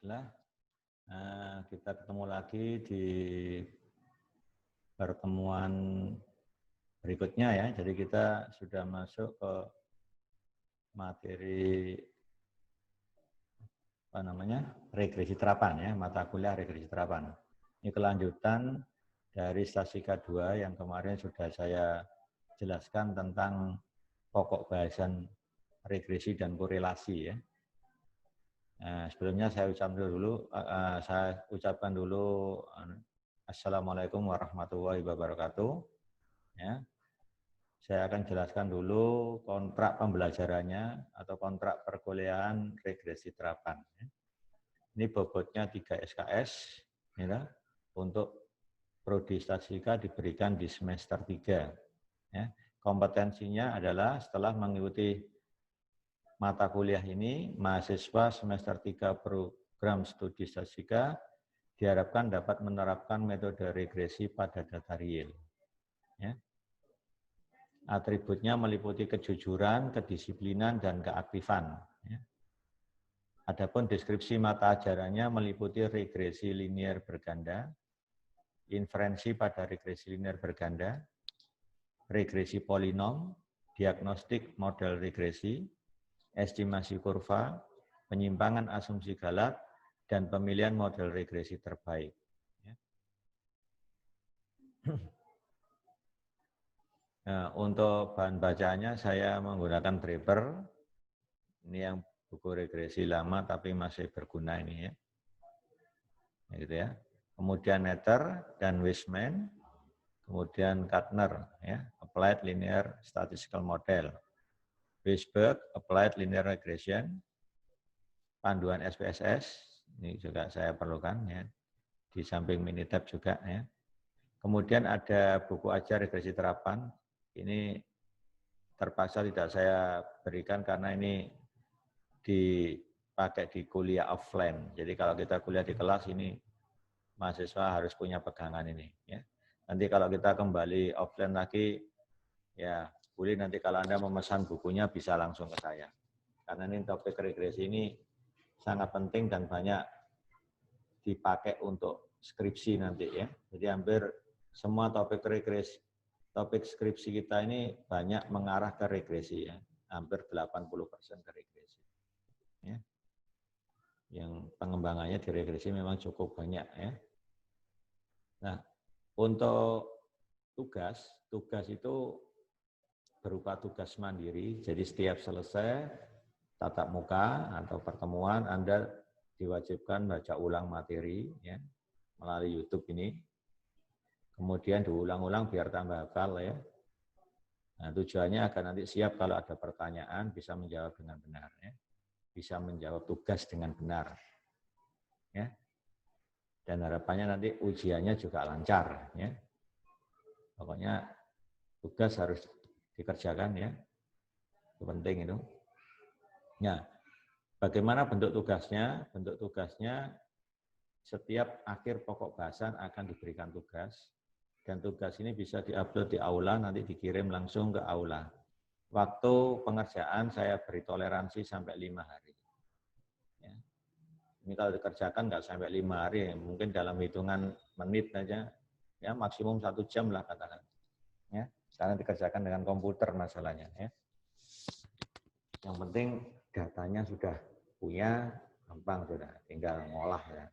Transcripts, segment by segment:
Alhamdulillah, kita ketemu lagi di pertemuan berikutnya ya. Jadi kita sudah masuk ke materi regresi terapan ya, mata kuliah regresi terapan. Ini kelanjutan dari Stasika 2 yang kemarin sudah saya jelaskan tentang pokok bahasan regresi dan korelasi ya. Nah, sebelumnya saya ucapkan dulu Assalamualaikum warahmatullahi wabarakatuh. Ya. Saya akan jelaskan dulu kontrak pembelajarannya atau kontrak perkuliahan regresi terapan. Ini bobotnya 3 SKS ya, untuk prodi Stasika diberikan di semester 3. Ya. Kompetensinya adalah setelah mengikuti mata kuliah ini, mahasiswa semester 3 program studi Stasika diharapkan dapat menerapkan metode regresi pada data real. Ya. Atributnya meliputi kejujuran, kedisiplinan, dan keaktifan. Ya. Adapun deskripsi mata ajarannya meliputi regresi linier berganda, inferensi pada regresi linier berganda, regresi polinom, diagnostik model regresi, estimasi kurva, penyimpangan asumsi Galat, dan pemilihan model regresi terbaik. Nah, untuk bahan bacaannya saya menggunakan Draper. Ini yang buku regresi lama tapi masih berguna ini ya. Gitu ya. Kemudian Netter dan Weisman, kemudian Kartner ya, Applied Linear Statistical Model. Weisberg, Applied Linear Regression, panduan SPSS, ini juga saya perlukan ya. Di samping Minitab juga ya. Kemudian ada buku ajar regresi terapan. Ini terpaksa tidak saya berikan karena ini dipakai di kuliah offline. Jadi kalau kita kuliah di kelas ini mahasiswa harus punya pegangan ini. Ya. Nanti kalau kita kembali offline lagi, ya boleh nanti kalau Anda memesan bukunya bisa langsung ke saya. Karena ini topik regresi ini sangat penting dan banyak dipakai untuk skripsi nanti ya. Jadi hampir semua topik regresi, topik skripsi kita ini banyak mengarah ke regresi ya. Hampir 80% ke regresi. Ya. Yang pengembangannya di regresi memang cukup banyak ya. Nah, untuk tugas itu berupa tugas mandiri. Jadi setiap selesai tatap muka atau pertemuan Anda diwajibkan baca ulang materi ya melalui YouTube ini. Kemudian diulang-ulang biar tambah hafal ya. Nah, tujuannya agar nanti siap kalau ada pertanyaan bisa menjawab dengan benar ya. Bisa menjawab tugas dengan benar. Ya. Dan harapannya nanti ujiannya juga lancar ya. Pokoknya tugas harus dikerjakan ya. Itu penting itu. Nah, bagaimana bentuk tugasnya? Bentuk tugasnya setiap akhir pokok bahasan akan diberikan tugas. Dan tugas ini bisa diupload di aula, nanti dikirim langsung ke aula. Waktu pengerjaan saya beri toleransi sampai 5 hari. Ya. Ini kalau dikerjakan nggak sampai 5 hari, mungkin dalam hitungan menit saja, ya maksimum 1 jam lah katakan. Ya, karena dikerjakan dengan komputer masalahnya. Ya. Yang penting datanya sudah punya, gampang sudah, tinggal ngolah ya.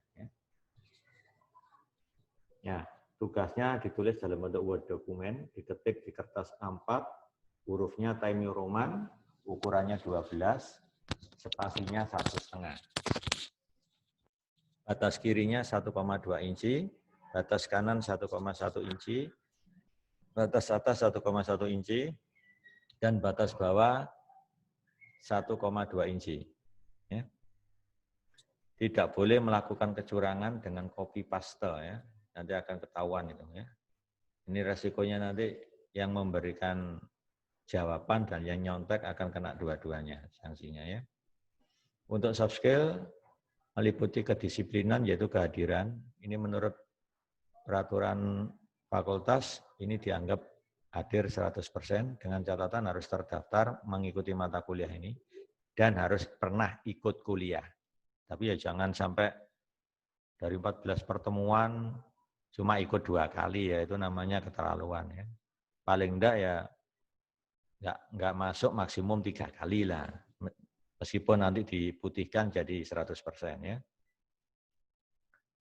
Ya, tugasnya ditulis dalam bentuk Word dokumen, diketik di kertas A4, hurufnya Times New Roman, ukurannya 12, spasinya 1,5. Batas kirinya 1,2 inci, batas kanan 1,1 inci, batas atas 1,1 inci, dan batas bawah 1,2 inci. Ya. Tidak boleh melakukan kecurangan dengan copy paste ya. Nanti akan ketahuan itu ya. Ini resikonya nanti yang memberikan jawaban dan yang nyontek akan kena dua-duanya sanksinya ya. Untuk soft skill meliputi kedisiplinan yaitu kehadiran. Ini menurut peraturan fakultas ini dianggap hadir 100% dengan catatan harus terdaftar mengikuti mata kuliah ini dan harus pernah ikut kuliah. Tapi ya jangan sampai dari 14 pertemuan cuma ikut 2 kali, ya itu namanya keterlaluan ya. Paling enggak ya enggak masuk maksimum 3 kali lah. Meskipun nanti diputihkan jadi 100% ya.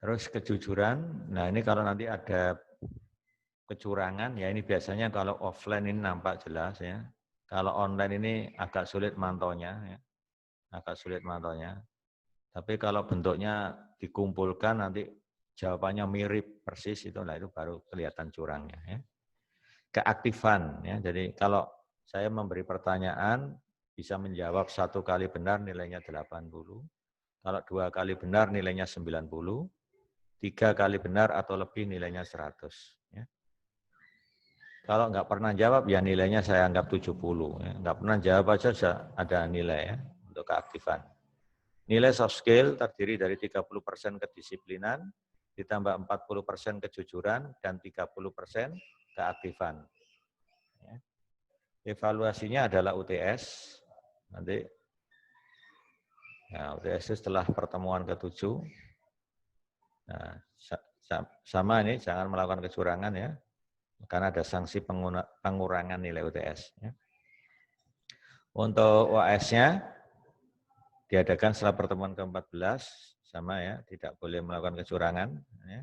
Terus kejujuran, nah ini kalau nanti ada kecurangan, ya ini biasanya kalau offline ini nampak jelas ya. Kalau online ini agak sulit mantaunya ya. Agak sulit mantaunya. Tapi kalau bentuknya dikumpulkan nanti jawabannya mirip persis itulah, itu baru kelihatan curangnya ya. Keaktifan ya. Jadi kalau saya memberi pertanyaan bisa menjawab 1 kali benar nilainya 80. Kalau 2 kali benar nilainya 90. 3 kali benar atau lebih nilainya 100 ya. Kalau nggak pernah jawab ya nilainya saya anggap 70 ya. Nggak pernah jawab aja ada nilai ya untuk keaktifan. Nilai soft skill terdiri dari 30% kedisiplinan, ditambah 40% kejujuran, dan 30% keaktifan. Ya. Evaluasinya adalah UTS. Nanti ya, UTS itu setelah pertemuan ke-7. Nah, sama ini jangan melakukan kecurangan ya, karena ada sanksi pengurangan nilai UTS. Ya. Untuk UAS-nya diadakan setelah pertemuan ke-14, sama ya, tidak boleh melakukan kecurangan. Ya.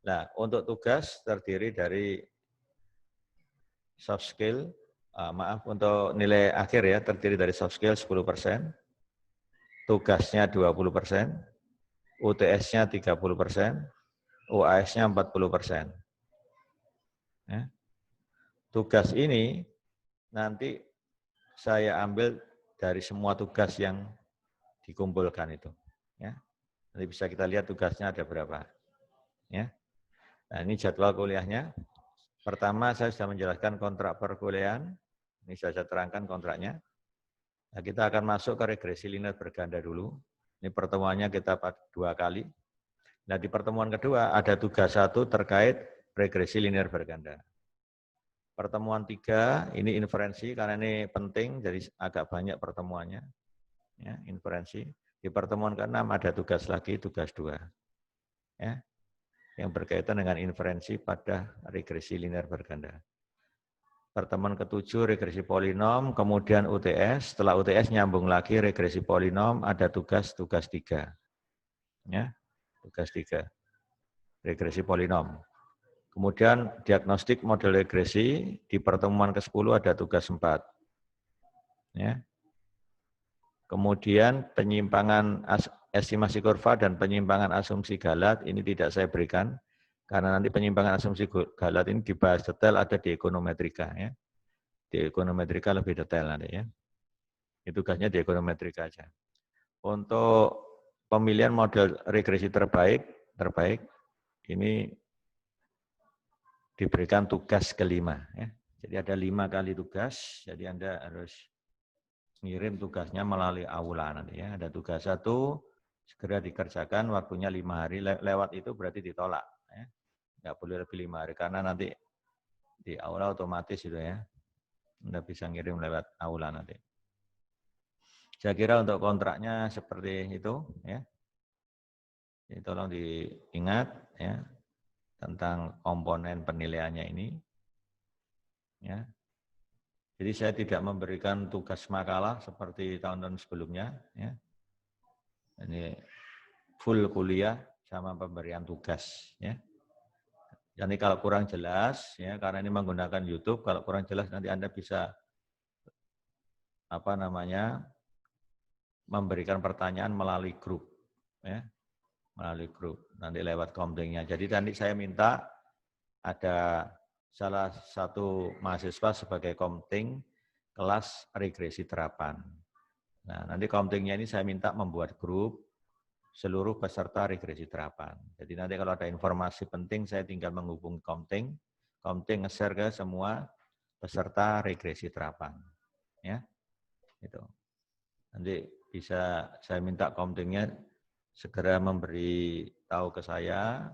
Nah, untuk tugas terdiri dari soft skill, untuk nilai akhir ya, terdiri dari soft skill 10%, tugasnya 20%, UTS-nya 30%, UAS-nya 40%. Ya. Tugas ini nanti saya ambil dari semua tugas yang dikumpulkan itu. Ya. Nanti bisa kita lihat tugasnya ada berapa. Ya. Nah, ini jadwal kuliahnya. Pertama saya sudah menjelaskan kontrak perkuliahan. Ini saya terangkan kontraknya. Nah, kita akan masuk ke regresi linear berganda dulu. Ini pertemuannya kita 2 kali. Nah, di pertemuan kedua ada tugas 1 terkait regresi linear berganda. Pertemuan 3 ini inferensi karena ini penting, jadi agak banyak pertemuannya. Ya, inferensi. Di pertemuan ke-6 ada tugas lagi, tugas 2. Ya, yang berkaitan dengan inferensi pada regresi linear berganda. Pertemuan ke-7 regresi polinom, kemudian UTS. Setelah UTS nyambung lagi regresi polinom, ada tugas 3. Ya, tugas 3. Regresi polinom. Kemudian diagnostik model regresi, di pertemuan ke-10 ada tugas 4. Ya. Kemudian penyimpangan estimasi kurva dan penyimpangan asumsi galat, ini tidak saya berikan, karena nanti penyimpangan asumsi galat ini dibahas detail ada di ekonometrika. Ya. Di ekonometrika lebih detail nanti ya. Itu tugasnya di ekonometrika aja. Untuk pemilihan model regresi terbaik ini diberikan tugas ke-5 ya. Jadi ada 5 kali tugas, jadi Anda harus ngirim tugasnya melalui aula nanti ya. Ada tugas 1 segera dikerjakan, waktunya 5 hari, lewat itu berarti ditolak ya. Nggak boleh lebih 5 hari karena nanti di aula otomatis itu ya. Anda bisa ngirim lewat aula nanti. Saya kira untuk kontraknya seperti itu ya. Jadi tolong diingat ya tentang komponen penilaiannya ini. Ya. Jadi saya tidak memberikan tugas makalah seperti tahun-tahun sebelumnya. Ya. Ini full kuliah sama pemberian tugas. Ya. Jadi kalau kurang jelas, ya karena ini menggunakan YouTube, kalau kurang jelas nanti Anda bisa memberikan pertanyaan melalui grup. Ya. Melalui grup, nanti lewat komtingnya. Jadi nanti saya minta ada salah satu mahasiswa sebagai komting kelas regresi terapan. Nah, nanti komtingnya ini saya minta membuat grup seluruh peserta regresi terapan. Jadi nanti kalau ada informasi penting saya tinggal menghubungi komting nge-share ke semua peserta regresi terapan. Ya, itu. Nanti bisa saya minta komtingnya segera memberi tahu ke saya,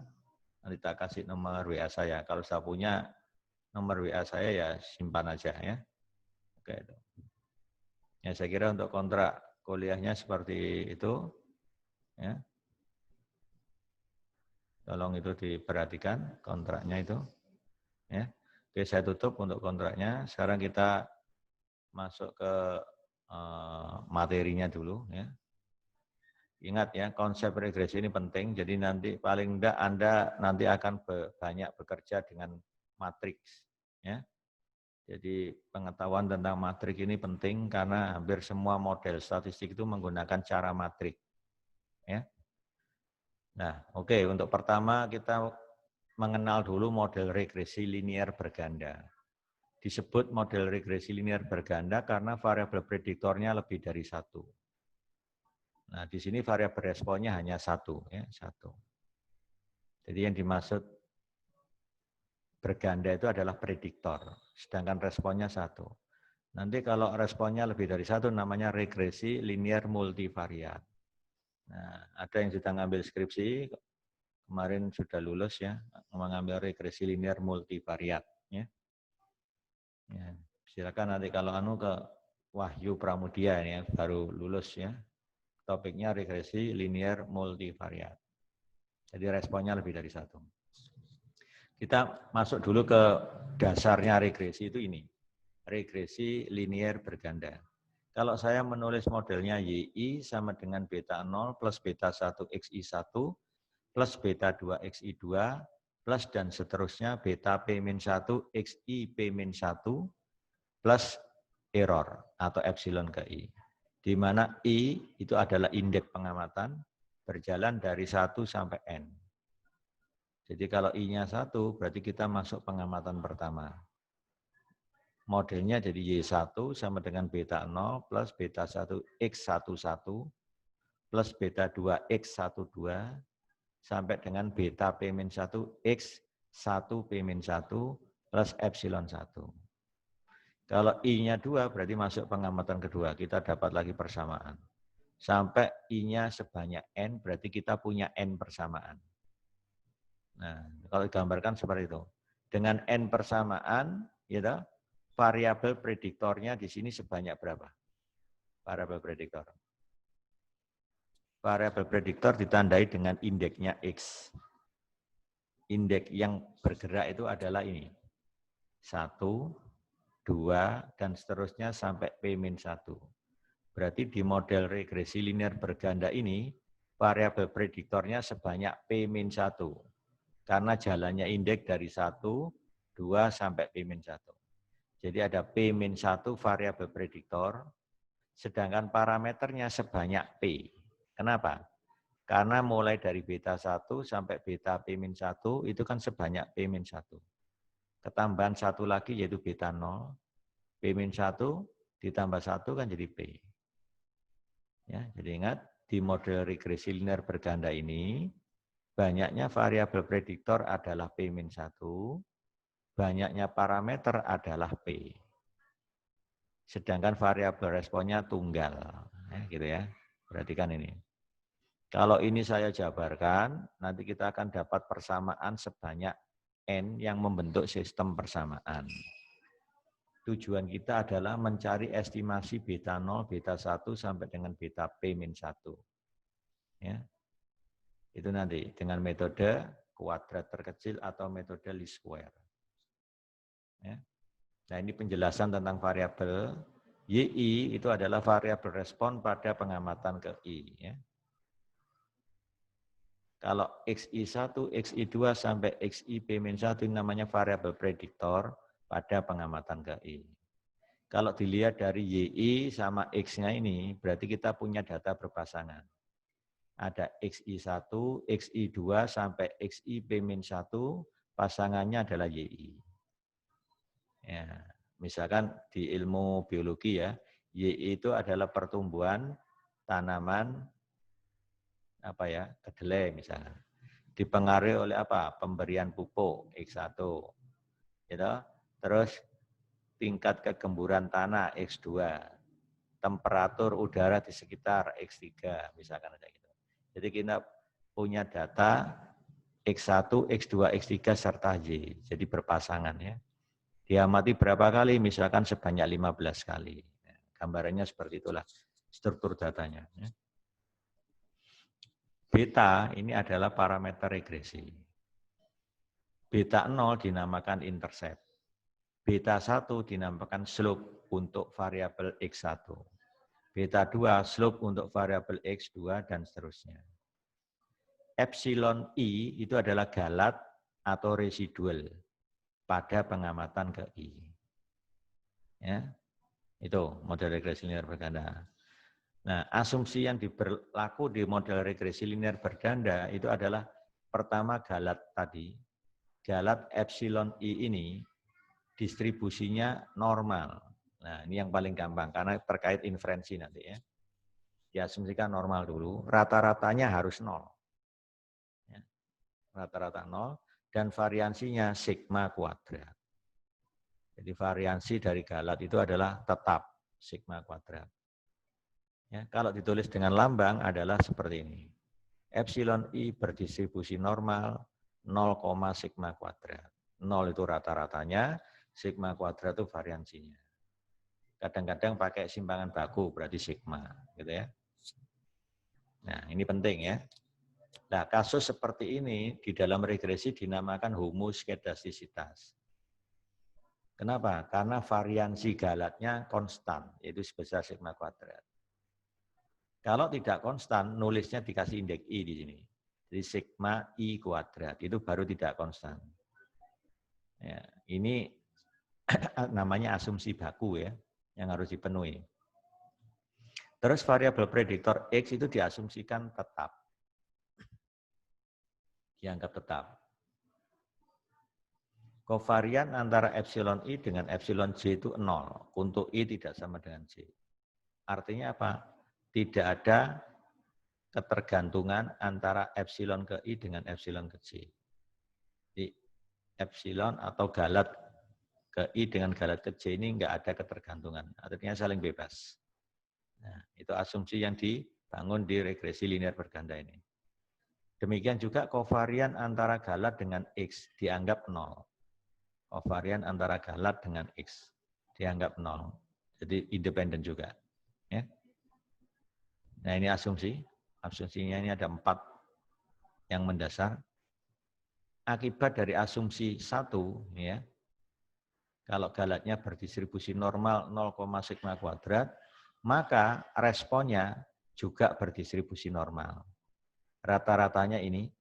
nanti tak kasih nomor WA saya. Kalau saya punya nomor WA saya ya simpan aja ya. Oke itu. Ya saya kira untuk kontrak kuliahnya seperti itu. Ya. Tolong itu diperhatikan kontraknya itu. Ya. Oke, saya tutup untuk kontraknya. Sekarang kita masuk ke materinya dulu. Ya. Ingat ya, konsep regresi ini penting. Jadi nanti paling enggak Anda nanti akan banyak bekerja dengan matriks. Ya. Jadi pengetahuan tentang matriks ini penting karena hampir semua model statistik itu menggunakan cara matriks. Ya. Nah, oke, untuk pertama kita mengenal dulu model regresi linear berganda. Disebut model regresi linear berganda karena variabel prediktornya lebih dari satu. Nah, di sini variabel responnya hanya satu, ya, satu. Jadi yang dimaksud berganda itu adalah prediktor, sedangkan responnya satu. Nanti kalau responnya lebih dari satu namanya regresi linear multivariat. Nah, ada yang sudah ngambil skripsi, kemarin sudah lulus ya, mengambil regresi linear multivariat. Ya. Ya, silakan nanti kalau ke Wahyu Pramudia ya, baru lulus ya. Topiknya regresi linear multivariat. Jadi responnya lebih dari satu. Kita masuk dulu ke dasarnya regresi itu ini. Regresi linear berganda. Kalau saya menulis modelnya YI sama dengan beta 0 plus beta 1 XI1 plus beta 2 XI2 plus dan seterusnya beta P-1 XI P-1 plus error atau epsilon ke I. Di mana I itu adalah indeks pengamatan berjalan dari 1 sampai N. Jadi kalau I-nya 1 berarti kita masuk pengamatan pertama. Modelnya jadi Y1 sama dengan beta 0 plus beta 1 X11 plus beta 2 X12 sampai dengan beta P-1 X1 P-1 plus epsilon 1. Kalau I-nya 2 berarti masuk pengamatan kedua, kita dapat lagi persamaan. Sampai I-nya sebanyak N berarti kita punya N persamaan. Nah, kalau digambarkan seperti itu. Dengan N persamaan, gitu, variabel prediktornya di sini sebanyak berapa? Variabel prediktor. Variabel prediktor ditandai dengan indeksnya X. Indeks yang bergerak itu adalah ini. 1, 2, dan seterusnya sampai P-1. Berarti di model regresi linear berganda ini, variabel prediktornya sebanyak P-1. Karena jalannya indeks dari 1, 2, sampai P-1. Jadi ada P-1 variabel prediktor, sedangkan parameternya sebanyak P. Kenapa? Karena mulai dari beta 1 sampai beta P-1 itu kan sebanyak P-1. Ketambahan satu lagi yaitu beta 0, P-1 ditambah 1 kan jadi P. Ya, jadi ingat, di model regresi linear berganda ini, banyaknya variabel prediktor adalah P-1, banyaknya parameter adalah P. Sedangkan variabel responnya tunggal. Ya, gitu ya. Perhatikan ini. Kalau ini saya jabarkan, nanti kita akan dapat persamaan sebanyak N yang membentuk sistem persamaan. Tujuan kita adalah mencari estimasi beta 0, beta 1 sampai dengan beta P-1. Ya. Itu nanti dengan metode kuadrat terkecil atau metode least square. Ya. Nah, ini penjelasan tentang variabel YI itu adalah variabel respon pada pengamatan ke I. Ya. Kalau XI1, XI2 sampai XI P-1 ini namanya variabel prediktor pada pengamatan ke I. Kalau dilihat dari YI sama X-nya ini, berarti kita punya data berpasangan. Ada XI1, XI2 sampai XI P-1, pasangannya adalah YI. Ya, misalkan di ilmu biologi ya, YI itu adalah pertumbuhan tanaman kedelai misalnya. Dipengaruhi oleh apa? Pemberian pupuk X1. Gitu. Terus tingkat kegemburan tanah X2. Temperatur udara di sekitar X3 misalkan ada gitu. Jadi kita punya data X1, X2, X3 serta Y. Jadi berpasangan ya. Diamati berapa kali? Misalkan sebanyak 15 kali. Gambarannya seperti itulah struktur datanya. Beta ini adalah parameter regresi. Beta 0 dinamakan intercept. Beta 1 dinamakan slope untuk variabel X1. Beta 2 slope untuk variabel X2 dan seterusnya. Epsilon I itu adalah galat atau residual pada pengamatan ke I. Ya, itu model regresi linear berganda. Nah, asumsi yang berlaku di model regresi linear berganda itu adalah pertama galat tadi. Galat epsilon I ini distribusinya normal. Nah, ini yang paling gampang karena terkait inferensi nanti ya. Diasumsikan normal dulu, rata-ratanya harus 0. Ya, rata-rata 0 dan variansinya sigma kuadrat. Jadi variansi dari galat itu adalah tetap sigma kuadrat. Ya, kalau ditulis dengan lambang adalah seperti ini. Epsilon I berdistribusi normal 0, sigma kuadrat. 0 itu rata-ratanya, sigma kuadrat itu variansinya. Kadang-kadang pakai simpangan baku berarti sigma, gitu ya. Nah, ini penting ya. Nah, kasus seperti ini di dalam regresi dinamakan homoskedastisitas. Kenapa? Karena variansi galatnya konstan, yaitu sebesar sigma kuadrat. Kalau tidak konstan, nulisnya dikasih indeks I di sini. Jadi sigma I kuadrat, itu baru tidak konstan. Ya, ini namanya asumsi baku ya, yang harus dipenuhi. Terus variabel prediktor X itu diasumsikan tetap. Dianggap tetap. Kovarian antara epsilon I dengan epsilon J itu 0. Untuk I tidak sama dengan J. Artinya apa? Tidak ada ketergantungan antara epsilon ke I dengan epsilon ke J. Jadi epsilon atau galat ke I dengan galat ke J ini enggak ada ketergantungan. Artinya saling bebas. Nah, itu asumsi yang dibangun di regresi linear berganda ini. Demikian juga kovarian antara galat dengan X dianggap 0. Kovarian antara galat dengan X dianggap 0. Jadi independen juga. Ya. Nah ini asumsi. Asumsinya ini ada 4 yang mendasar. Akibat dari asumsi 1, ya, kalau galatnya berdistribusi normal 0, sigma kuadrat, maka responnya juga berdistribusi normal. Rata-ratanya ini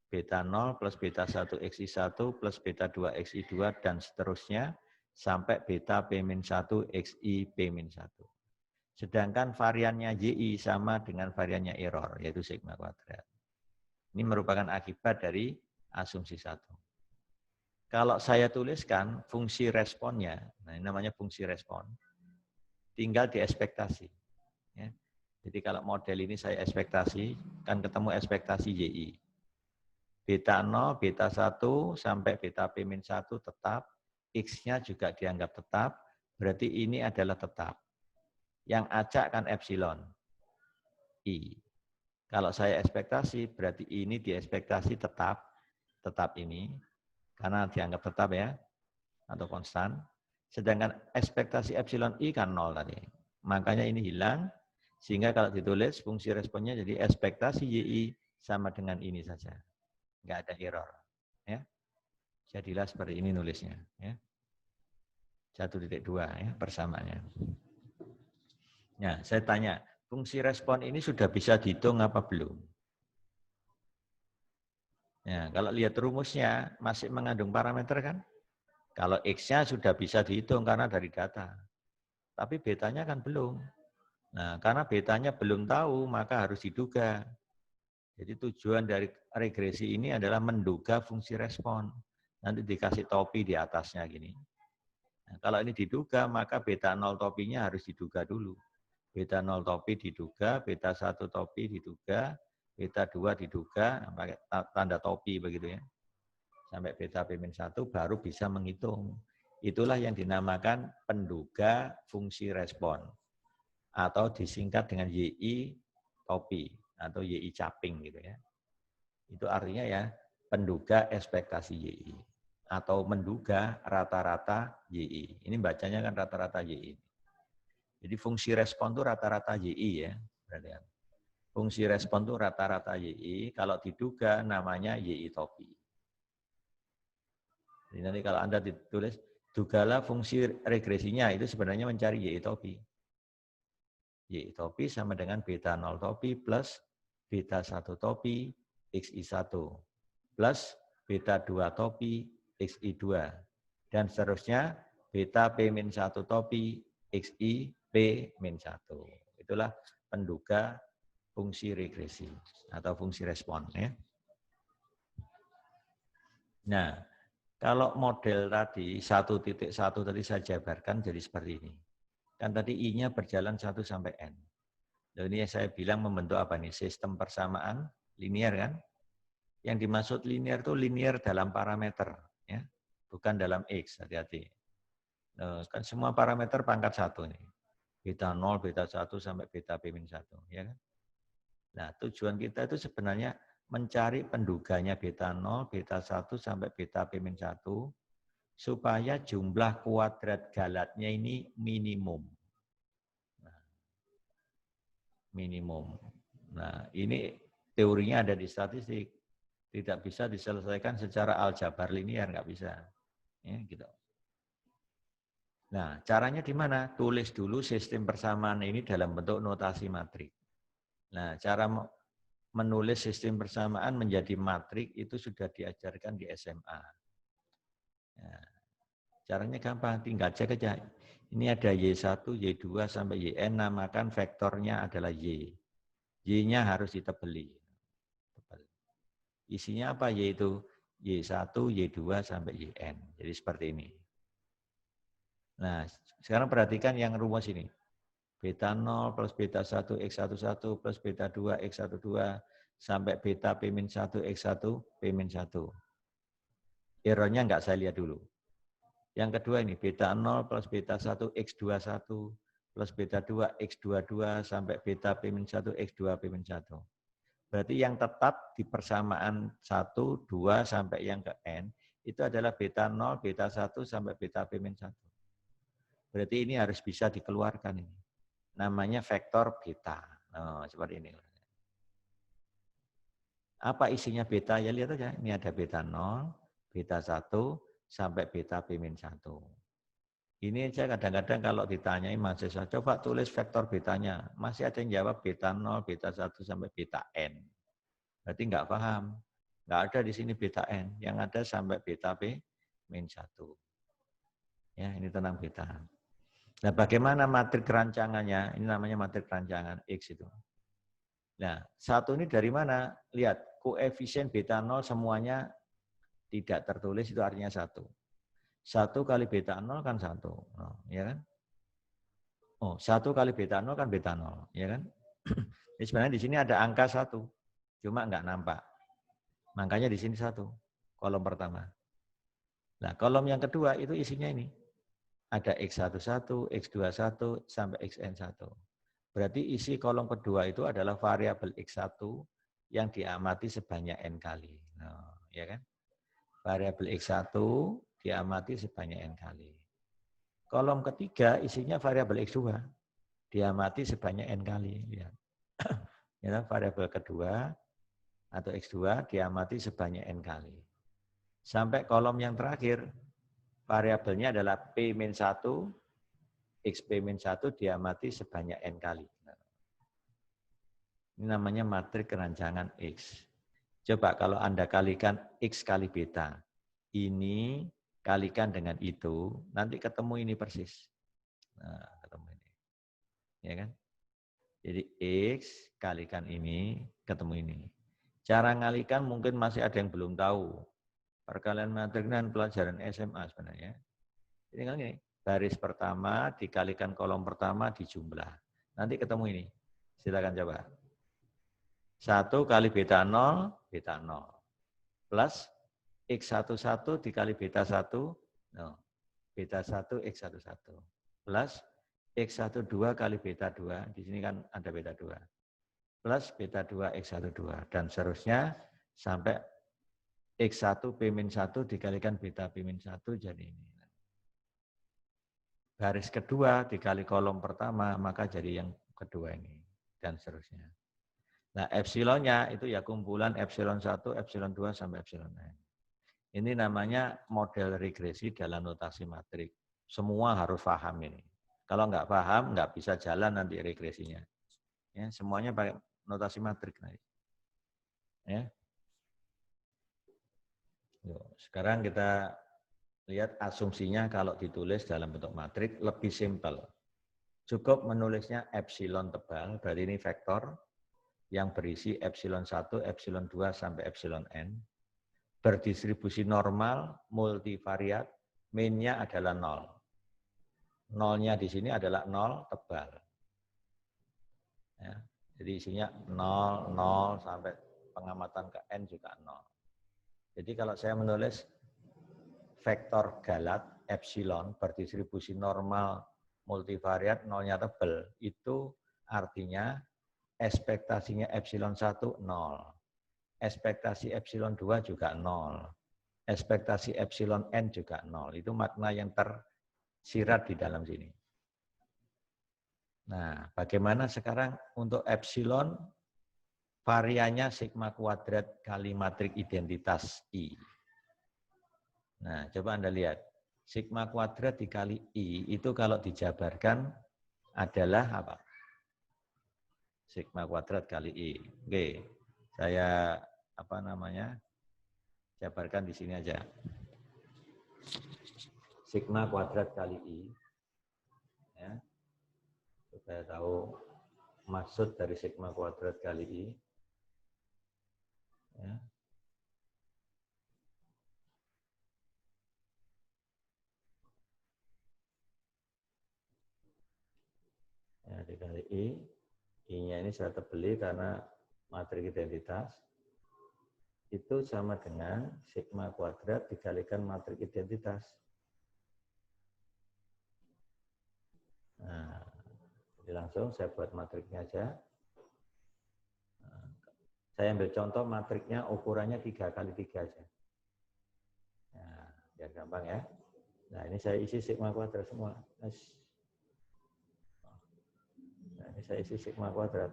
beta 0 plus beta 1 XI1 plus beta 2 XI2 dan seterusnya sampai beta P-1 XI P-1. Sedangkan variannya YI sama dengan variannya error, yaitu sigma kuadrat. Ini merupakan akibat dari asumsi 1. Kalau saya tuliskan fungsi responnya, nah ini namanya fungsi respon, tinggal diekspektasi. Ya. Jadi kalau model ini saya ekspektasi, kan ketemu ekspektasi YI. Beta 0, beta 1, sampai beta P-1 tetap, X-nya juga dianggap tetap, berarti ini adalah tetap. Yang acak kan epsilon, I. Kalau saya ekspektasi, berarti ini diekspektasi tetap ini, karena dianggap tetap ya, atau konstan. Sedangkan ekspektasi epsilon I kan 0 tadi. Makanya ini hilang, sehingga kalau ditulis fungsi responnya jadi ekspektasi YI sama dengan ini saja. Nggak ada error. Ya. Jadilah seperti ini nulisnya. Ya. 1.2 ya, persamaannya. Nah, saya tanya, fungsi respon ini sudah bisa dihitung apa belum? Ya, kalau lihat rumusnya masih mengandung parameter kan? Kalau X-nya sudah bisa dihitung karena dari data. Tapi betanya kan belum. Nah, karena betanya belum tahu, maka harus diduga. Jadi tujuan dari regresi ini adalah menduga fungsi respon. Nanti dikasih topi di atasnya gini. Nah, kalau ini diduga, maka beta 0 topinya harus diduga dulu. Beta 0 topi diduga, beta 1 topi diduga, beta 2 diduga, pakai tanda topi begitu ya. Sampai beta P-1 baru bisa menghitung. Itulah yang dinamakan penduga fungsi respon. Atau disingkat dengan YI topi atau YI caping gitu ya. Itu artinya ya penduga ekspektasi YI atau menduga rata-rata YI. Ini bacanya kan rata-rata YI. Jadi fungsi respon itu rata-rata YI ya. Fungsi respon itu rata-rata YI, kalau diduga namanya YI topi. Jadi nanti kalau Anda ditulis, dugalah fungsi regresinya, itu sebenarnya mencari YI topi. YI topi sama dengan beta 0 topi plus beta 1 topi XI1 plus beta 2 topi XI2. Dan seterusnya beta P-1 topi XI P-1. Itulah penduga fungsi regresi atau fungsi respon. Ya. Nah, kalau model tadi 1.1 tadi saya jabarkan jadi seperti ini. Kan tadi I-nya berjalan 1 sampai N. Lalu ini saya bilang membentuk apa nih? Sistem persamaan linear kan? Yang dimaksud linear itu linear dalam parameter, ya, bukan dalam X, hati-hati. Nah, kan semua parameter pangkat 1 nih. Beta 0, beta 1 sampai beta P-1, ya kan? Nah, tujuan kita itu sebenarnya mencari penduganya beta 0, beta 1 sampai beta P-1 supaya jumlah kuadrat galatnya ini minimum. Nah, minimum. Nah, ini teorinya ada di statistik. Tidak bisa diselesaikan secara aljabar linear, nggak bisa. Ya, gitu. Nah, caranya di mana? Tulis dulu sistem persamaan ini dalam bentuk notasi matrik. Nah, cara menulis sistem persamaan menjadi matrik itu sudah diajarkan di SMA. Ya, caranya gampang, tinggal cek aja. Ini ada Y1, Y2 sampai YN, namakan vektornya adalah Y. Y-nya harus ditebeli. Isinya apa? Yaitu Y1, Y2 sampai YN. Jadi seperti ini. Nah, sekarang perhatikan yang rumus ini. Beta 0 plus beta 1 X11 plus beta 2 X12 sampai beta P-1 X1 P-1. Errornya enggak saya lihat dulu. Yang kedua ini beta 0 plus beta 1 X21 plus beta 2 X22 sampai beta P-1 X2 P-1. Berarti yang tetap di persamaan 1, 2 sampai yang ke N itu adalah beta 0, beta 1 sampai beta P-1. Berarti ini harus bisa dikeluarkan ini. Namanya vektor beta. Oh, seperti ini. Apa isinya beta? Ya lihat aja. Ini ada beta 0, beta 1, sampai beta P-1. Ini saya kadang-kadang kalau ditanyai mahasiswa, coba tulis vektor betanya. Masih ada yang jawab beta 0, beta 1, sampai beta N. Berarti nggak paham. Nggak ada di sini beta N. Yang ada sampai beta P-1. Ya, ini tentang beta. Nah, bagaimana matrik rancangannya? Ini namanya matrik rancangan X itu. Nah, satu ini dari mana? Lihat, koefisien beta 0 semuanya tidak tertulis, itu artinya 1. 1 kali beta 0 kan 1. Oh, ya kan? Oh, 1 kali beta 0 kan beta 0. Ya kan? Jadi sebenarnya di sini ada angka 1. Cuma nggak nampak. Makanya di sini 1. Kolom pertama. Nah, kolom yang kedua itu isinya ini. Ada X11, X21, sampai XN1. Berarti isi kolom kedua itu adalah variabel X1 yang diamati sebanyak N kali. Nah, ya kan? Variabel X1 diamati sebanyak N kali. Kolom ketiga isinya variabel X2 diamati sebanyak N kali. Ya. Ya, variabel kedua atau X2 diamati sebanyak N kali. Sampai kolom yang terakhir, variabelnya adalah P-1, XP-1 diamati sebanyak N kali. Ini namanya matrik kerancangan X. Coba kalau Anda kalikan X kali beta, ini kalikan dengan itu, nanti ketemu ini persis. Nah, ketemu ini. Ya kan? Jadi X kalikan ini, ketemu ini. Cara ngalikan mungkin masih ada yang belum tahu. Perkalian matrik dan pelajaran SMA sebenarnya. Jadi kan gini, baris pertama dikalikan kolom pertama dijumlah. Nanti ketemu ini. Silakan coba. 1 kali beta 0, beta 0. Plus X11 dikali beta 1, no, beta 1, X11. Plus X12 kali beta 2, di sini kan ada beta 2. Plus beta 2, X12. Dan seterusnya sampai X1 P-1 dikalikan beta P-1 jadi ini. Baris kedua dikali kolom pertama, maka jadi yang kedua ini. Dan seterusnya. Nah, epsilonnya itu ya kumpulan epsilon 1, epsilon 2, sampai epsilon n. Ini namanya model regresi dalam notasi matrik. Semua harus paham ini. Kalau nggak paham, nggak bisa jalan nanti regresinya. Ya, semuanya pakai notasi matrik nanti. Ya. Sekarang kita lihat asumsinya kalau ditulis dalam bentuk matrik lebih simpel. Cukup menulisnya epsilon tebal, berarti ini vektor yang berisi epsilon 1, epsilon 2, sampai epsilon n. Berdistribusi normal, multivariat, min-nya adalah 0. Nolnya di sini adalah 0 tebal. Ya, jadi isinya 0, 0, sampai pengamatan ke n juga 0. Jadi kalau saya menulis vektor galat, epsilon, berdistribusi normal, multivariat, nolnya tebal, itu artinya ekspektasinya epsilon 1, 0. Ekspektasi epsilon 2 juga 0. Ekspektasi epsilon n juga 0. Itu makna yang tersirat di dalam sini. Nah, bagaimana sekarang untuk epsilon, variannya sigma kuadrat kali matrik identitas I. Nah, coba Anda lihat. Sigma kuadrat dikali I itu kalau dijabarkan adalah apa? Sigma kuadrat kali I. Oke, saya jabarkan di sini aja. Sigma kuadrat kali I. Ya. Supaya tahu maksud dari sigma kuadrat kali I. Ya. Ya, dikali I. I-nya ini saya tebeli karena matrik identitas. Itu sama dengan sigma kuadrat dikalikan matrik identitas. Nah, jadi langsung saya buat matriknya aja. Nah, saya ambil contoh matriknya ukurannya 3 kali 3 aja. Nah, biar gampang ya. Nah, ini saya isi sigma kuadrat semua. Nah, ini saya isi sigma kuadrat.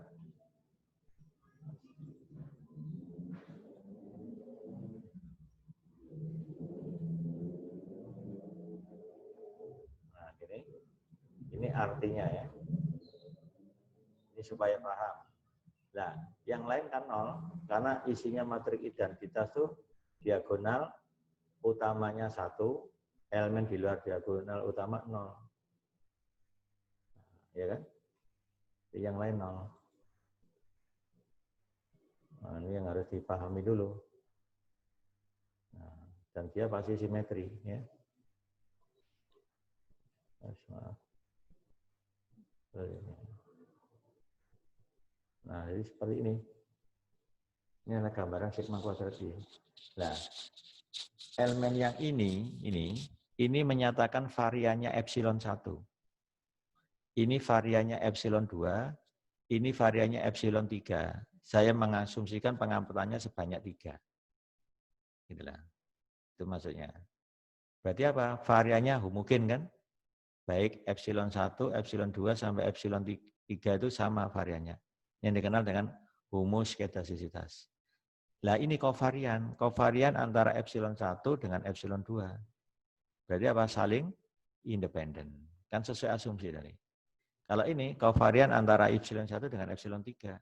Nah, ini artinya ya. Ini supaya paham. Nah, yang lain kan 0, karena isinya matrik identitas tuh diagonal utamanya 1, elemen di luar diagonal utama 0. Ya kan? Yang lain 0. Nah, ini yang harus dipahami dulu. Nah, dan dia pasti simetri. Ya. Maaf. Nah, jadi seperti ini. Ini adalah gambaran sigma kuadrat I. Nah, elemen yang ini menyatakan variannya epsilon 1. Ini variannya epsilon 2, ini variannya epsilon 3. Saya mengasumsikan pengamputannya sebanyak 3. Itulah. Itu maksudnya. Berarti apa? Variannya homogen kan? Baik epsilon 1, epsilon 2, sampai epsilon 3 itu sama variannya. Yang dikenal dengan homoskedastisitas. Nah ini kovarian. Kovarian antara epsilon 1 dengan epsilon 2. Berarti apa? Saling independen. Kan sesuai asumsi tadi. Kalau ini kovarian antara epsilon 1 dengan epsilon 3.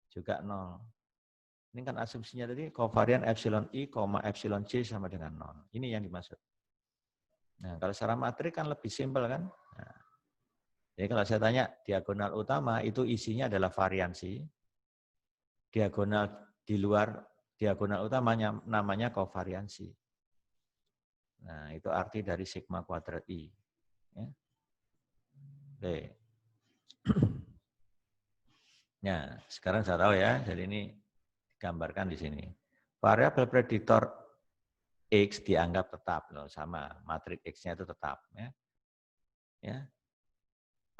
Juga 0. Ini kan asumsinya tadi kovarian epsilon I, epsilon C sama dengan 0. Ini yang dimaksud. Nah kalau secara matrik kan lebih simpel kan. Nah, jadi kalau saya tanya diagonal utama itu isinya adalah variansi. Diagonal di luar diagonal utamanya namanya kovariansi. Nah, itu arti dari sigma kuadrat I. Ya. Oke. Nah, sekarang saya tahu ya, jadi ini digambarkan di sini. Variabel prediktor X dianggap tetap, loh, sama matrik X-nya itu tetap. Ya.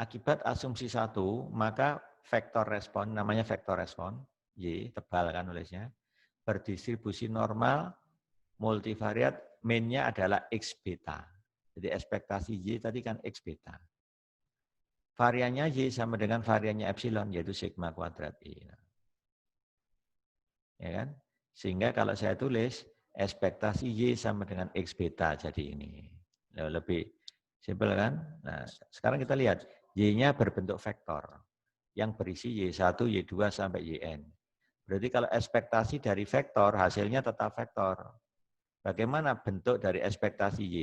Akibat asumsi 1, maka vektor respon, namanya vektor respon, Y, tebal kan nulisnya, berdistribusi normal, multivariat, min-nya adalah X beta. Jadi ekspektasi Y tadi kan X beta. Variannya Y sama dengan variannya epsilon, yaitu sigma kuadrat I. Ya kan? Sehingga kalau saya tulis ekspektasi Y sama dengan X beta jadi ini. Lebih simpel kan? Nah, sekarang kita lihat Y-nya berbentuk vektor yang berisi Y1, Y2 sampai Yn. Berarti kalau ekspektasi dari vektor hasilnya tetap vektor. Bagaimana bentuk dari ekspektasi Y?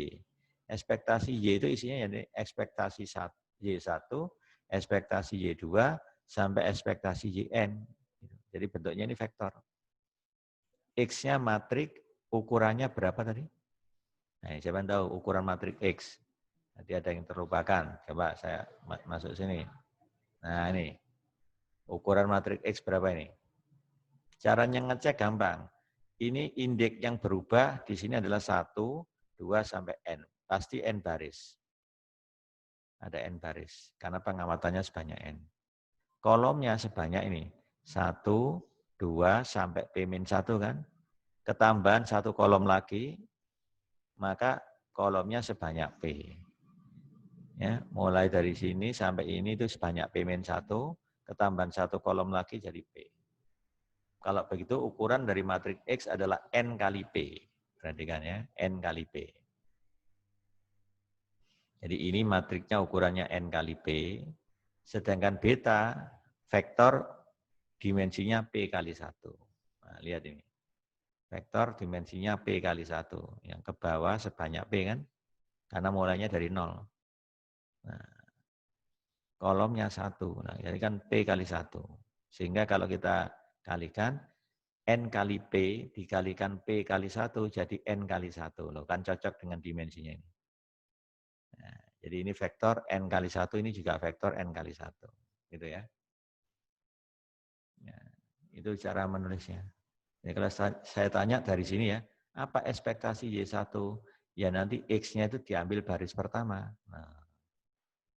Ekspektasi Y itu isinya ya ekspektasi Y1, ekspektasi Y2 sampai ekspektasi Yn. Jadi bentuknya ini vektor. X-nya matrik, ukurannya berapa tadi? Nah, siapa yang tahu ukuran matrik X? Nanti ada yang terlupakan. Coba saya masuk sini. Nah, ini. Ukuran matrik X berapa ini? Caranya ngecek gampang. Ini indeks yang berubah di sini adalah 1, 2, sampai N. Pasti N baris. Ada N baris. Karena pengamatannya sebanyak N. Kolomnya sebanyak ini. 1, 2, sampai P-1 kan? Ketambahan satu kolom lagi, maka kolomnya sebanyak P. Ya, mulai dari sini sampai ini itu sebanyak P-1, ketambahan satu kolom lagi jadi P. Kalau begitu ukuran dari matrik X adalah N kali P. Perhatikan ya, N kali P. Jadi ini matriknya ukurannya N kali P, sedangkan beta vektor dimensinya P kali 1. Nah, lihat ini. Vektor dimensinya P kali 1. Yang ke bawah sebanyak P kan? Karena mulainya dari 0. Nah, kolomnya 1. Nah, jadi kan P kali 1. Sehingga kalau kita kalikan, N kali P dikalikan P kali 1 jadi N kali 1. Loh, kan cocok dengan dimensinya ini. Nah, jadi ini vektor N kali 1, ini juga vektor N kali 1. Gitu ya. Ya, itu cara menulisnya. Ya, kalau saya tanya dari sini ya, apa ekspektasi Y1? Ya nanti X-nya itu diambil baris pertama. Nah,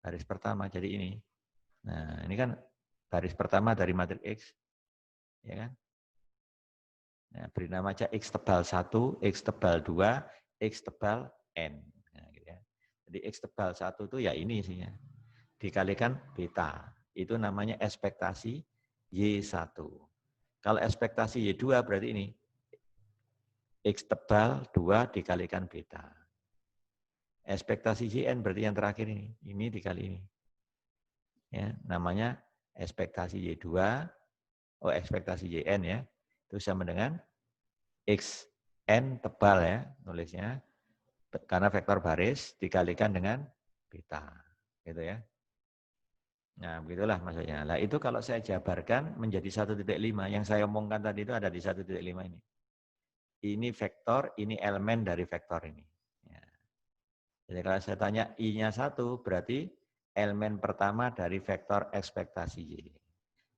baris pertama jadi ini. Nah, ini kan baris pertama dari matrik X. Ya kan? Nah, beri nama aja X tebal 1, X tebal 2, X tebal N. Nah, gitu ya. Jadi X tebal 1 itu ya ini isinya. Dikalikan beta. Itu namanya ekspektasi Y1. Kalau ekspektasi Y2 berarti ini. X tebal 2 dikalikan beta. Ekspektasi YN berarti yang terakhir ini. Ini dikali ini. Ya, namanya ekspektasi Y2, ekspektasi YN ya. Itu sama dengan XN tebal ya, nulisnya. Karena vektor baris dikalikan dengan beta. Gitu ya. Nah, begitulah maksudnya. Nah, itu kalau saya jabarkan menjadi 1.5. Yang saya omongkan tadi itu ada di 1.5 ini. Ini vektor, ini elemen dari vektor ini. Ya. Jadi kalau saya tanya I-nya 1, berarti elemen pertama dari vektor ekspektasi Y.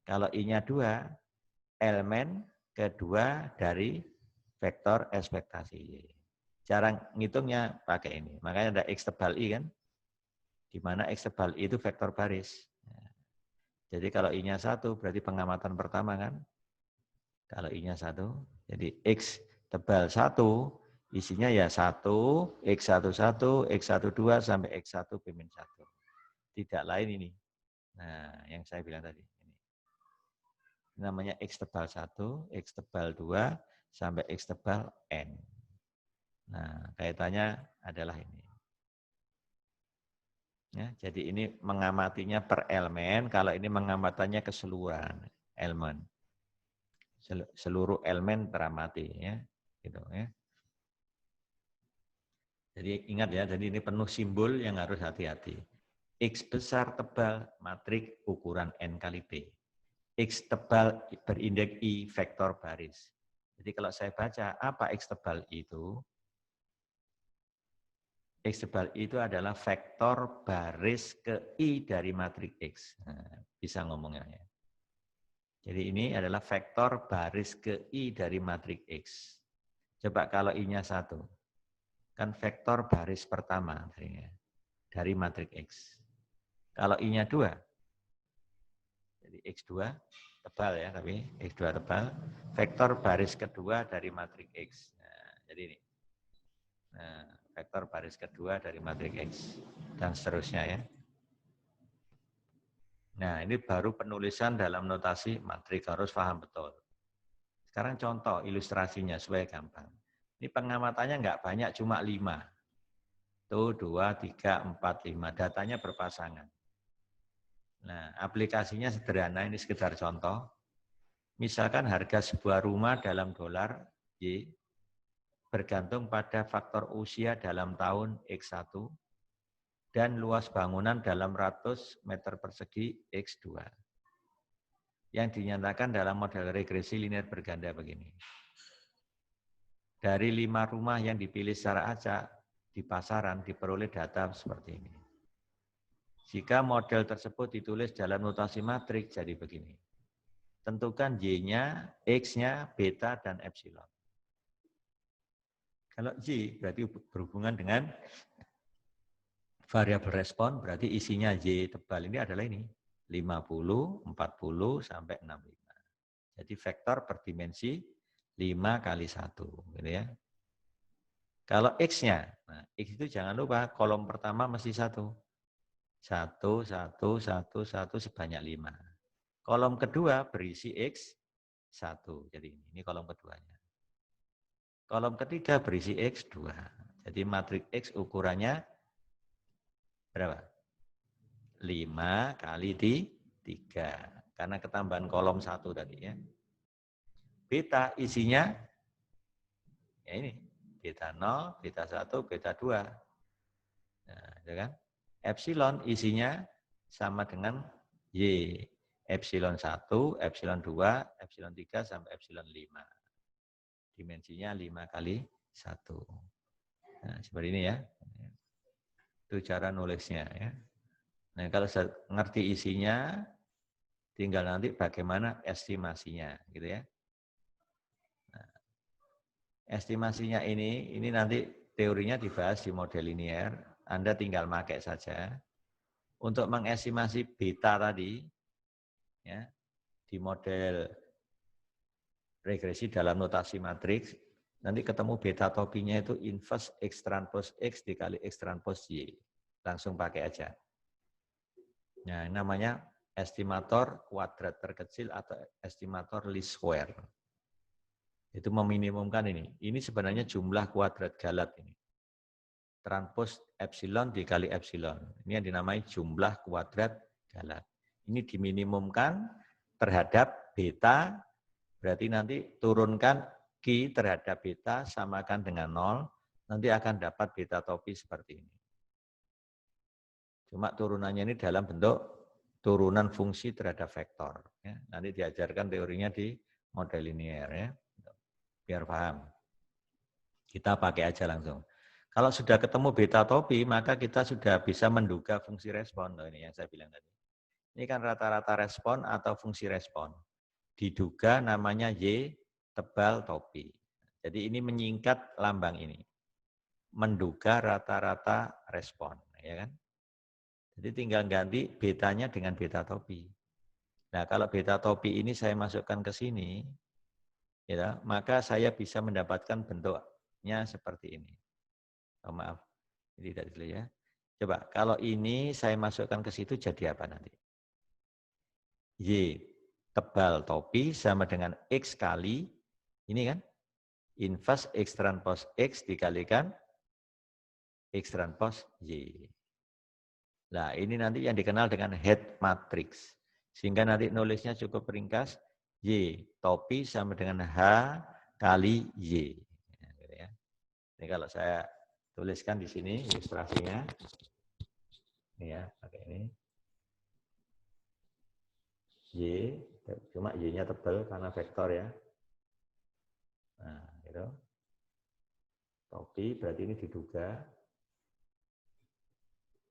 Kalau I-nya 2, elemen kedua dari vektor ekspektasi Y. Cara ngitungnya pakai ini. Makanya ada X tebal I kan, di mana X tebal I itu vektor baris. Jadi kalau I-nya 1, berarti pengamatan pertama kan. Kalau I-nya 1, jadi X tebal 1, isinya ya 1, X11, X12, sampai X1, P-1. Tidak lain ini. Nah, yang saya bilang tadi. Ini namanya X tebal 1, X tebal 2, sampai X tebal N. Nah, kaitannya adalah ini. Ya, jadi ini mengamatinya per elemen, kalau ini mengamatannya keseluruhan elemen. Seluruh elemen teramati ya, gitu ya. Jadi ingat ya, jadi ini penuh simbol yang harus hati-hati. X besar tebal matrik ukuran N kali P. X tebal berindeks I vektor baris. Jadi kalau saya baca apa X tebal itu? X tebal itu adalah vektor baris ke I dari matrik X. Nah, bisa ngomongnya ya. Jadi ini adalah vektor baris ke I dari matrik X. Coba kalau I-nya 1. Kan vektor baris pertama dari matrik X. Kalau I-nya 2, jadi X2 tebal ya, tapi X2 tebal, vektor baris kedua dari matrik X. Nah, jadi ini. Nah, vektor baris kedua dari matrik X dan seterusnya ya. Nah, ini baru penulisan dalam notasi matrik, harus paham betul. Sekarang contoh ilustrasinya supaya gampang. Ini pengamatannya nggak banyak, cuma 5. Tuh 2, 3, 4, 5. Datanya berpasangan. Nah, aplikasinya sederhana, ini sekedar contoh. Misalkan harga sebuah rumah dalam dolar Y bergantung pada faktor usia dalam tahun X1 dan luas bangunan dalam ratus meter persegi X2. Yang dinyatakan dalam model regresi linear berganda begini. Dari 5 rumah yang dipilih secara acak di pasaran diperoleh data seperti ini. Jika model tersebut ditulis dalam notasi matriks jadi begini. Tentukan Y-nya, X-nya, beta, dan epsilon. Kalau Y berarti berhubungan dengan variabel respon, berarti isinya Y tebal ini adalah ini. 50, 40, sampai 65. Jadi vektor berdimensi 5 kali 1. Gitu ya. Kalau X-nya, nah X itu jangan lupa kolom pertama mesti 1. 1, 1, 1, 1 sebanyak 5. Kolom kedua berisi X1. Jadi ini kolom keduanya. Kolom ketiga berisi X2. Jadi matriks X ukurannya berapa? 5 kali 3. Karena ketambahan kolom 1 tadi ya. Beta isinya, ya ini. Beta 0, beta 1, beta 2. Nah, ya kan? Epsilon isinya sama dengan Y. Epsilon 1, epsilon 2, epsilon 3, sampai epsilon 5. Dimensinya 5 kali 1. Nah, seperti ini ya. Itu cara nulisnya ya. Nah, kalau ngerti isinya, tinggal nanti bagaimana estimasinya, gitu ya. Nah, estimasinya ini nanti teorinya dibahas di model linear. Anda tinggal pakai saja. Untuk mengestimasi beta tadi, ya, di model regresi dalam notasi matriks, nanti ketemu beta topinya itu inverse X transpose X dikali X transpose Y. Langsung pakai aja. Nah, namanya estimator kuadrat terkecil atau estimator least square. Itu meminimumkan ini. Ini sebenarnya jumlah kuadrat galat ini. Transpose epsilon dikali epsilon. Ini yang dinamai jumlah kuadrat galat. Ini diminimumkan terhadap beta, berarti nanti turunkan Q terhadap beta samakan dengan 0, nanti akan dapat beta topi seperti ini. Cuma turunannya ini dalam bentuk turunan fungsi terhadap vektor. Ya. Nanti diajarkan teorinya di model linear ya, biar paham. Kita pakai aja langsung. Kalau sudah ketemu beta topi, maka kita sudah bisa menduga fungsi respon. Loh, ini yang saya bilang tadi. Ini kan rata-rata respon atau fungsi respon. Diduga namanya Y tebal topi. Jadi ini menyingkat lambang ini. Menduga rata-rata respon. Ya kan? Jadi tinggal ganti betanya dengan beta topi. Nah, kalau beta topi ini saya masukkan ke sini, ya, maka saya bisa mendapatkan bentuknya seperti ini. Oh, maaf, ini tidak dulu ya. Coba, kalau ini saya masukkan ke situ jadi apa nanti? Y tebal topi sama dengan X kali, ini kan, inverse X transpose X dikalikan X transpose Y. Nah, ini nanti yang dikenal dengan head matrix. Sehingga nanti nulisnya cukup ringkas, Y topi sama dengan H kali Y. Ini kalau saya tuliskan di sini ilustrasinya. Ini ya, pakai ini. Y, cuma Y-nya tebal karena vektor ya. Nah, gitu. Topi berarti ini diduga.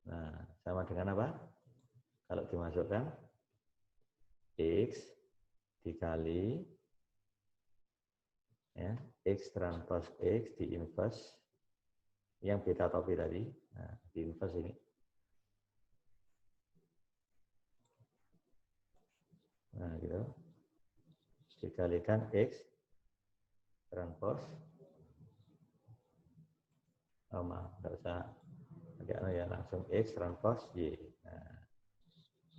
Nah, sama dengan apa? Kalau dimasukkan X dikali ya, X transpose X di inverse yang beta topi tadi. Nah, di inverse ini. Nah, gitu. Dikalikan X transpose. Oh, maaf, enggak usah pakai ya, langsung X transpose Y. Nah,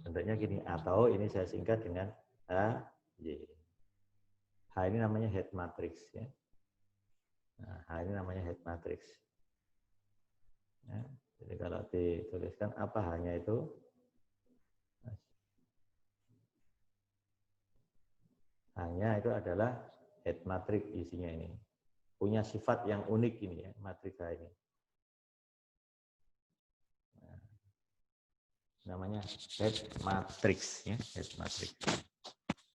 bentuknya gini, atau ini saya singkat dengan HY. H ini namanya head matrix. Ya. Nah, H ini namanya head matrix. Ya. Jadi kalau dituliskan apa H-nya itu? H-nya itu adalah head matrix isinya ini. Punya sifat yang unik ini ya, matriks H ini. Nah, namanya head matrix ya, head matrix.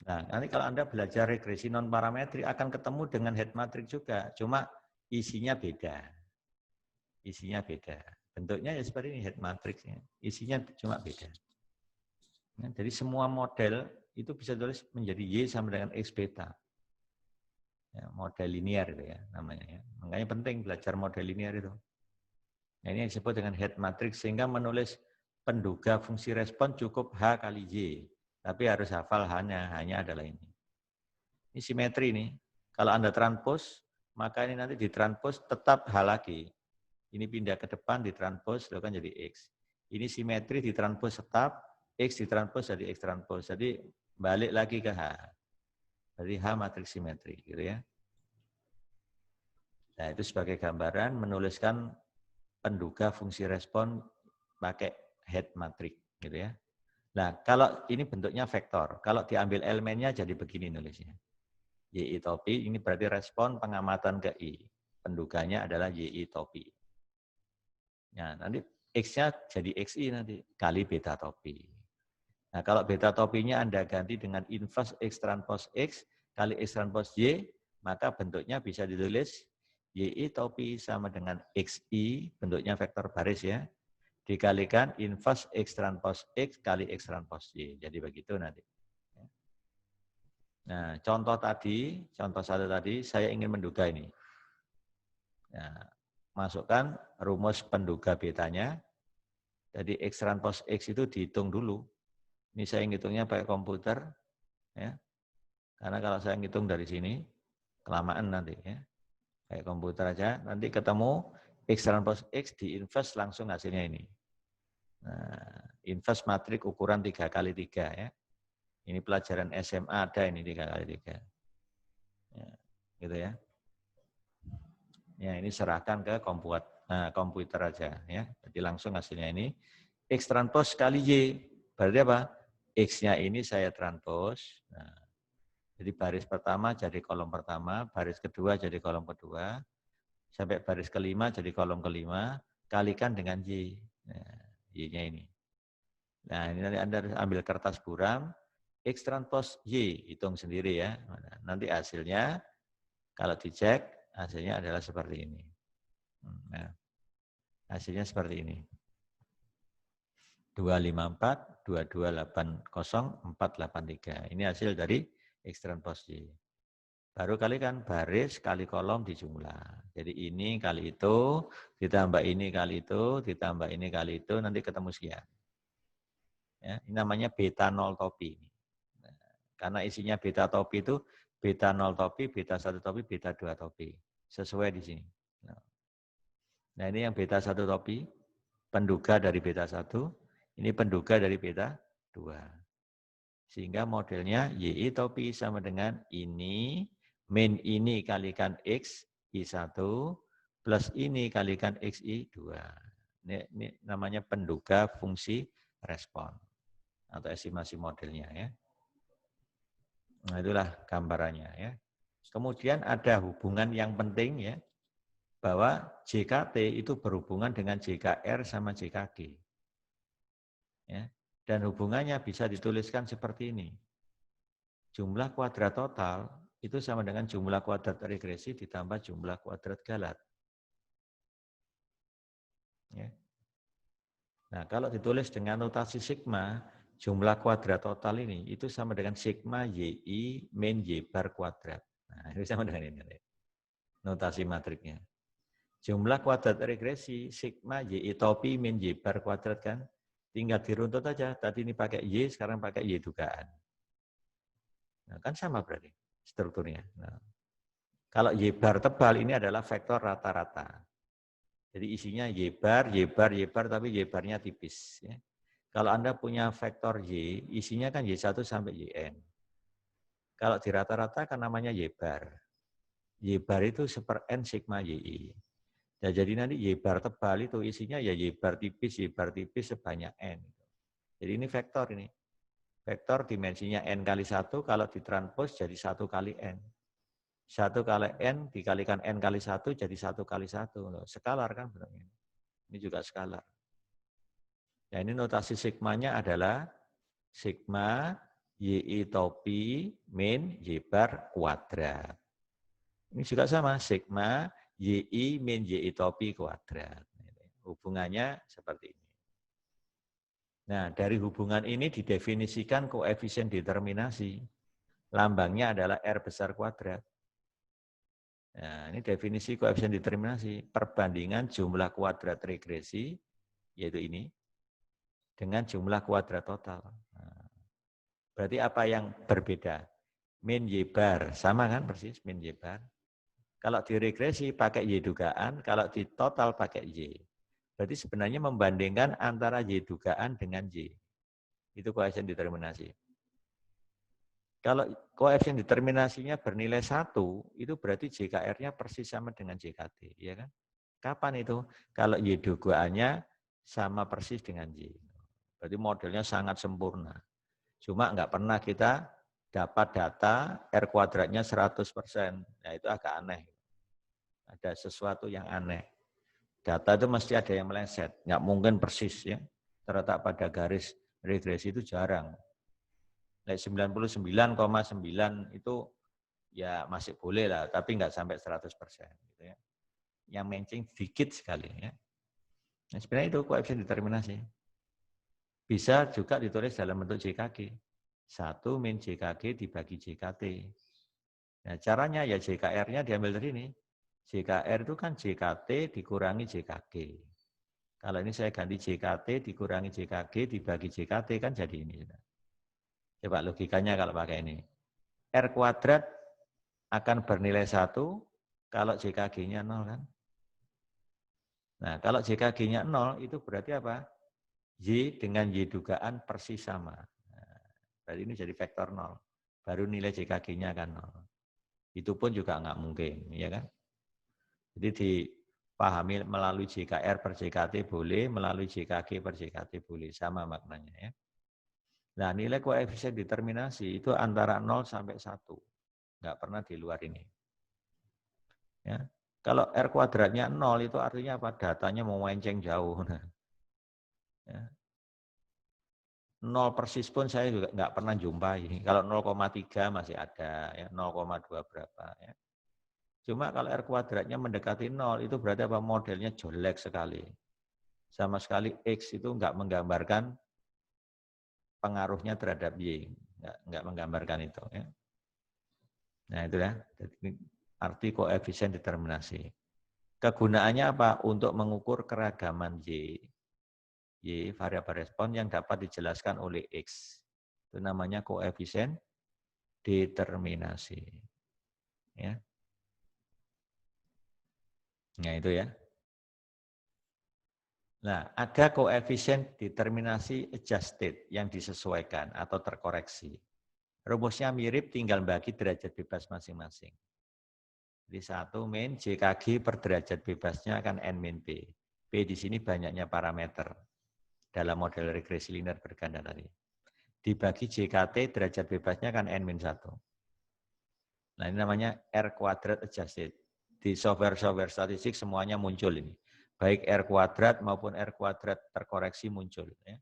Nah, nanti kalau Anda belajar regresi non parametrik akan ketemu dengan head matrix juga, cuma isinya beda. Isinya beda. Bentuknya ya seperti ini head matrix ya. Isinya cuma beda. Nah, jadi semua model itu bisa tulis menjadi Y sama dengan X beta. Ya, model linear itu ya namanya ya. Makanya penting belajar model linear itu. Nah, ini yang disebut dengan head matrix sehingga menulis penduga fungsi respon cukup H kali Y. Tapi harus hafal hanya adalah ini. Ini simetri nih. Kalau Anda transpose, maka ini nanti ditranspose tetap H lagi. Ini pindah ke depan ditranspose, itu kan jadi X. Ini simetri ditranspose tetap, X ditranspose jadi X transpose. Jadi balik lagi ke H. Jadi H matriks simetri, gitu ya. Nah, itu sebagai gambaran menuliskan penduga fungsi respon pakai head matrix, gitu ya. Nah, kalau ini bentuknya vektor, kalau diambil elemennya jadi begini nulisnya. YI topi, ini berarti respon pengamatan ke I. Penduganya adalah YI topi. Nah, nanti X-nya jadi XI nanti, kali beta topi. Nah, kalau beta topinya Anda ganti dengan inverse X transpose X kali X transpose Y, maka bentuknya bisa ditulis YI topi sama dengan XI, bentuknya vektor baris ya, dikalikan inverse X transpose X kali X transpose Y. Jadi begitu nanti. Nah, contoh satu tadi, saya ingin menduga ini. Nah, masukkan rumus penduga betanya. Jadi X transpose X itu dihitung dulu. Ini saya ngitungnya pakai komputer. Ya. Karena kalau saya ngitung dari sini, kelamaan nanti. Ya. Pakai komputer aja, nanti ketemu X transpose X di inverse langsung hasilnya ini. Nah, inverse matrik ukuran 3x3 ya. Ini pelajaran SMA ada ini 3x3. Ya, gitu ya. Ya, ini serahkan ke komputer aja ya. Jadi langsung hasilnya ini X transpose kali Y. Berarti apa? X-nya ini saya transpose. Nah, jadi baris pertama jadi kolom pertama, baris kedua jadi kolom kedua, sampai baris kelima jadi kolom kelima, kalikan dengan Y. Nah, Y-nya ini. Nah, ini nanti Anda harus ambil kertas buram, X transpose Y, hitung sendiri ya. Nanti hasilnya, kalau dicek, hasilnya adalah seperti ini. Nah, hasilnya seperti ini. 254, 2280, 483. Ini hasil dari X transpose Y. Baru kalikan baris kali kolom dijumlah. Jadi ini kali itu, ditambah ini kali itu, ditambah ini kali itu, nanti ketemu sekian. Ya, ini namanya beta 0 topi. Nah, karena isinya beta topi itu beta 0 topi, beta 1 topi, beta 2 topi. Sesuai di sini. Nah, ini yang beta 1 topi, penduga dari beta 1, ini penduga dari beta 2. Sehingga modelnya YI topi sama dengan ini, min ini kalikan X, I1, plus ini kalikan XI2. Ini namanya penduga fungsi respon. Atau estimasi modelnya ya. Nah, itulah gambarannya ya. Kemudian ada hubungan yang penting ya, bahwa JKT itu berhubungan dengan JKR sama JKG. Ya. Dan hubungannya bisa dituliskan seperti ini. Jumlah kuadrat total itu sama dengan jumlah kuadrat regresi ditambah jumlah kuadrat galat. Ya. Nah, kalau ditulis dengan notasi sigma, jumlah kuadrat total ini itu sama dengan sigma YI min Y bar kuadrat. Nah, itu sama dengan ini. Notasi matriknya. Jumlah kuadrat regresi sigma YI topi min Y bar kuadrat kan. Tinggal diruntut aja. Tadi ini pakai Y, sekarang pakai Y dugaan. Nah, kan sama berarti strukturnya. Nah, kalau Y bar tebal ini adalah vektor rata-rata. Jadi isinya Y bar, tapi Y barnya tipis. Ya. Kalau Anda punya vektor Y, isinya kan Y1 sampai Yn. Kalau di rata-rata kan namanya Y-bar. Y-bar itu seper N sigma YI. Ya, jadi nanti Y-bar tebal itu isinya ya Y-bar tipis sebanyak N. Jadi ini vektor ini. Vektor dimensinya N kali 1, kalau ditranspos jadi 1 kali N. 1 kali N dikalikan N kali 1 jadi 1 kali 1. Skalar kan bentuknya. Ini juga skalar. Ya, ini notasi sigmanya adalah sigma YI topi min Y-bar kuadrat. Ini juga sama, sigma YI min YI topi kuadrat. Hubungannya seperti ini. Nah, dari hubungan ini didefinisikan koefisien determinasi. Lambangnya adalah R besar kuadrat. Nah, ini definisi koefisien determinasi. Perbandingan jumlah kuadrat regresi, yaitu ini, dengan jumlah kuadrat total. Nah, berarti apa yang berbeda? Min Y-bar, sama kan persis min Y-bar. Kalau di regresi pakai Y dugaan, kalau di total pakai Y. Berarti sebenarnya membandingkan antara Y dugaan dengan Y. Itu koefisien determinasi. Kalau koefisien determinasinya bernilai 1, itu berarti JKR-nya persis sama dengan JKT. Ya kan? Kapan itu? Kalau Y dugaannya sama persis dengan Y. Berarti modelnya sangat sempurna. Cuma nggak pernah kita dapat data R kuadratnya 100%. Nah, itu agak aneh. Ada sesuatu yang aneh. Data itu mesti ada yang meleset. Nggak mungkin persis ya. Terletak pada garis regresi itu jarang. 99,9 itu ya masih boleh lah, tapi nggak sampai 100%. Gitu ya. Yang matching dikit sekali. Ya. Nah, sebenarnya itu koefisien determinasi. Bisa juga ditulis dalam bentuk JKG. 1 min JKG dibagi JKT. Nah, caranya ya JKR-nya diambil dari ini. JKR itu kan JKT dikurangi JKG. Kalau ini saya ganti JKT dikurangi JKG dibagi JKT kan jadi ini. Coba logikanya kalau pakai ini. R kuadrat akan bernilai 1 kalau JKG-nya 0 kan. Nah, kalau JKG-nya 0 itu berarti apa? Y dengan Y dugaan persis sama. Nah, berarti ini jadi vektor 0. Baru nilai JKG-nya akan 0. Itu pun juga nggak mungkin, ya kan? Jadi dipahami melalui JKR per JKT boleh, melalui JKG per JKT boleh, sama maknanya ya. Nah, nilai koefisien determinasi itu antara 0 sampai 1. Nggak pernah di luar ini. Ya. Kalau R kuadratnya 0 itu artinya apa? Datanya mau melenceng jauh. Nah, ya. 0 persis pun saya juga nggak pernah jumpai. Kalau 0,3 masih ada, ya 0,2 berapa. Ya. Cuma kalau R kuadratnya mendekati 0, itu berarti apa? Modelnya jelek sekali. Sama sekali X itu nggak menggambarkan pengaruhnya terhadap Y. Nggak menggambarkan itu. Ya. Nah itu ya, arti koefisien determinasi. Kegunaannya apa? Untuk mengukur keragaman Y. Y variabel respon yang dapat dijelaskan oleh X. Itu namanya koefisien determinasi. Ya. Nah itu ya. Nah, ada koefisien determinasi adjusted yang disesuaikan atau terkoreksi. Rumusnya mirip, tinggal bagi derajat bebas masing-masing. Jadi 1 min JKG per derajat bebasnya akan N min P. P di sini banyaknya parameter dalam model regresi linear berganda tadi. Dibagi JKT derajat bebasnya kan N min 1. Nah ini namanya R kuadrat adjusted. Di software-software statistik semuanya muncul ini. Baik R kuadrat maupun R kuadrat terkoreksi muncul. Ya.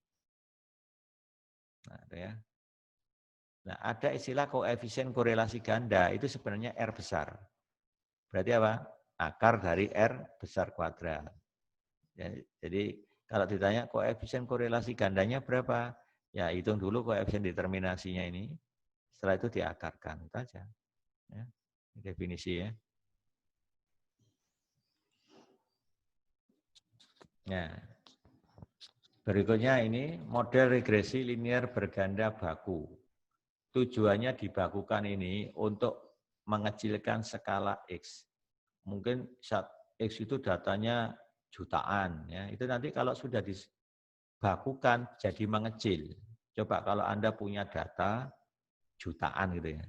Nah, ya. Nah, ada istilah koefisien korelasi ganda, itu sebenarnya R besar. Berarti apa? Akar dari R besar kuadrat. Ya, jadi kalau ditanya koefisien korelasi gandanya berapa? Ya hitung dulu koefisien determinasinya ini. Setelah itu diakarkan. Itu aja. Ya, definisi ya. Nah, berikutnya ini model regresi linear berganda baku. Tujuannya dibakukan ini untuk mengecilkan skala X. Mungkin saat X itu datanya jutaan. Ya. Itu nanti kalau sudah dibakukan jadi mengecil. Coba kalau Anda punya data jutaan gitu ya.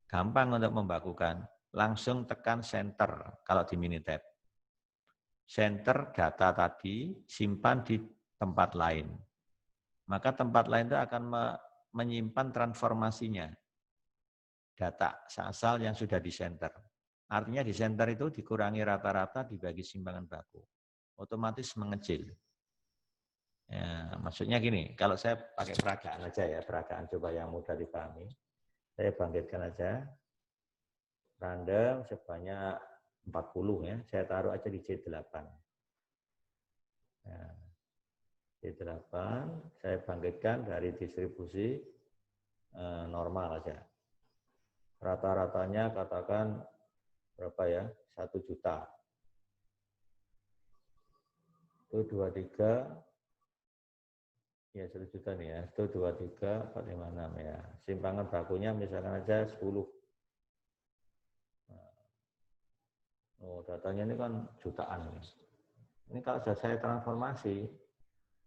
Gampang untuk membakukan. Langsung tekan center kalau di Minitab. Center data tadi simpan di tempat lain. Maka tempat lain itu akan menyimpan transformasinya. Data asal yang sudah di center. Artinya di center itu dikurangi rata-rata dibagi simpangan baku. Otomatis mengecil. Ya, maksudnya gini, kalau saya pakai peragaan aja ya, peragaan coba yang mudah dipahami. Saya bangkitkan aja. Random sebanyak 40 ya, saya taruh aja di C8. Nah, C8 saya bangkitkan dari distribusi normal aja. Rata-ratanya katakan berapa ya? 1 juta. Itu 23, ya 1 juta nih ya. Itu 23, 4, 5, 6 ya. Simpangan bakunya misalkan aja 10. Oh, datanya ini kan jutaan. Ini kalau sudah saya transformasi,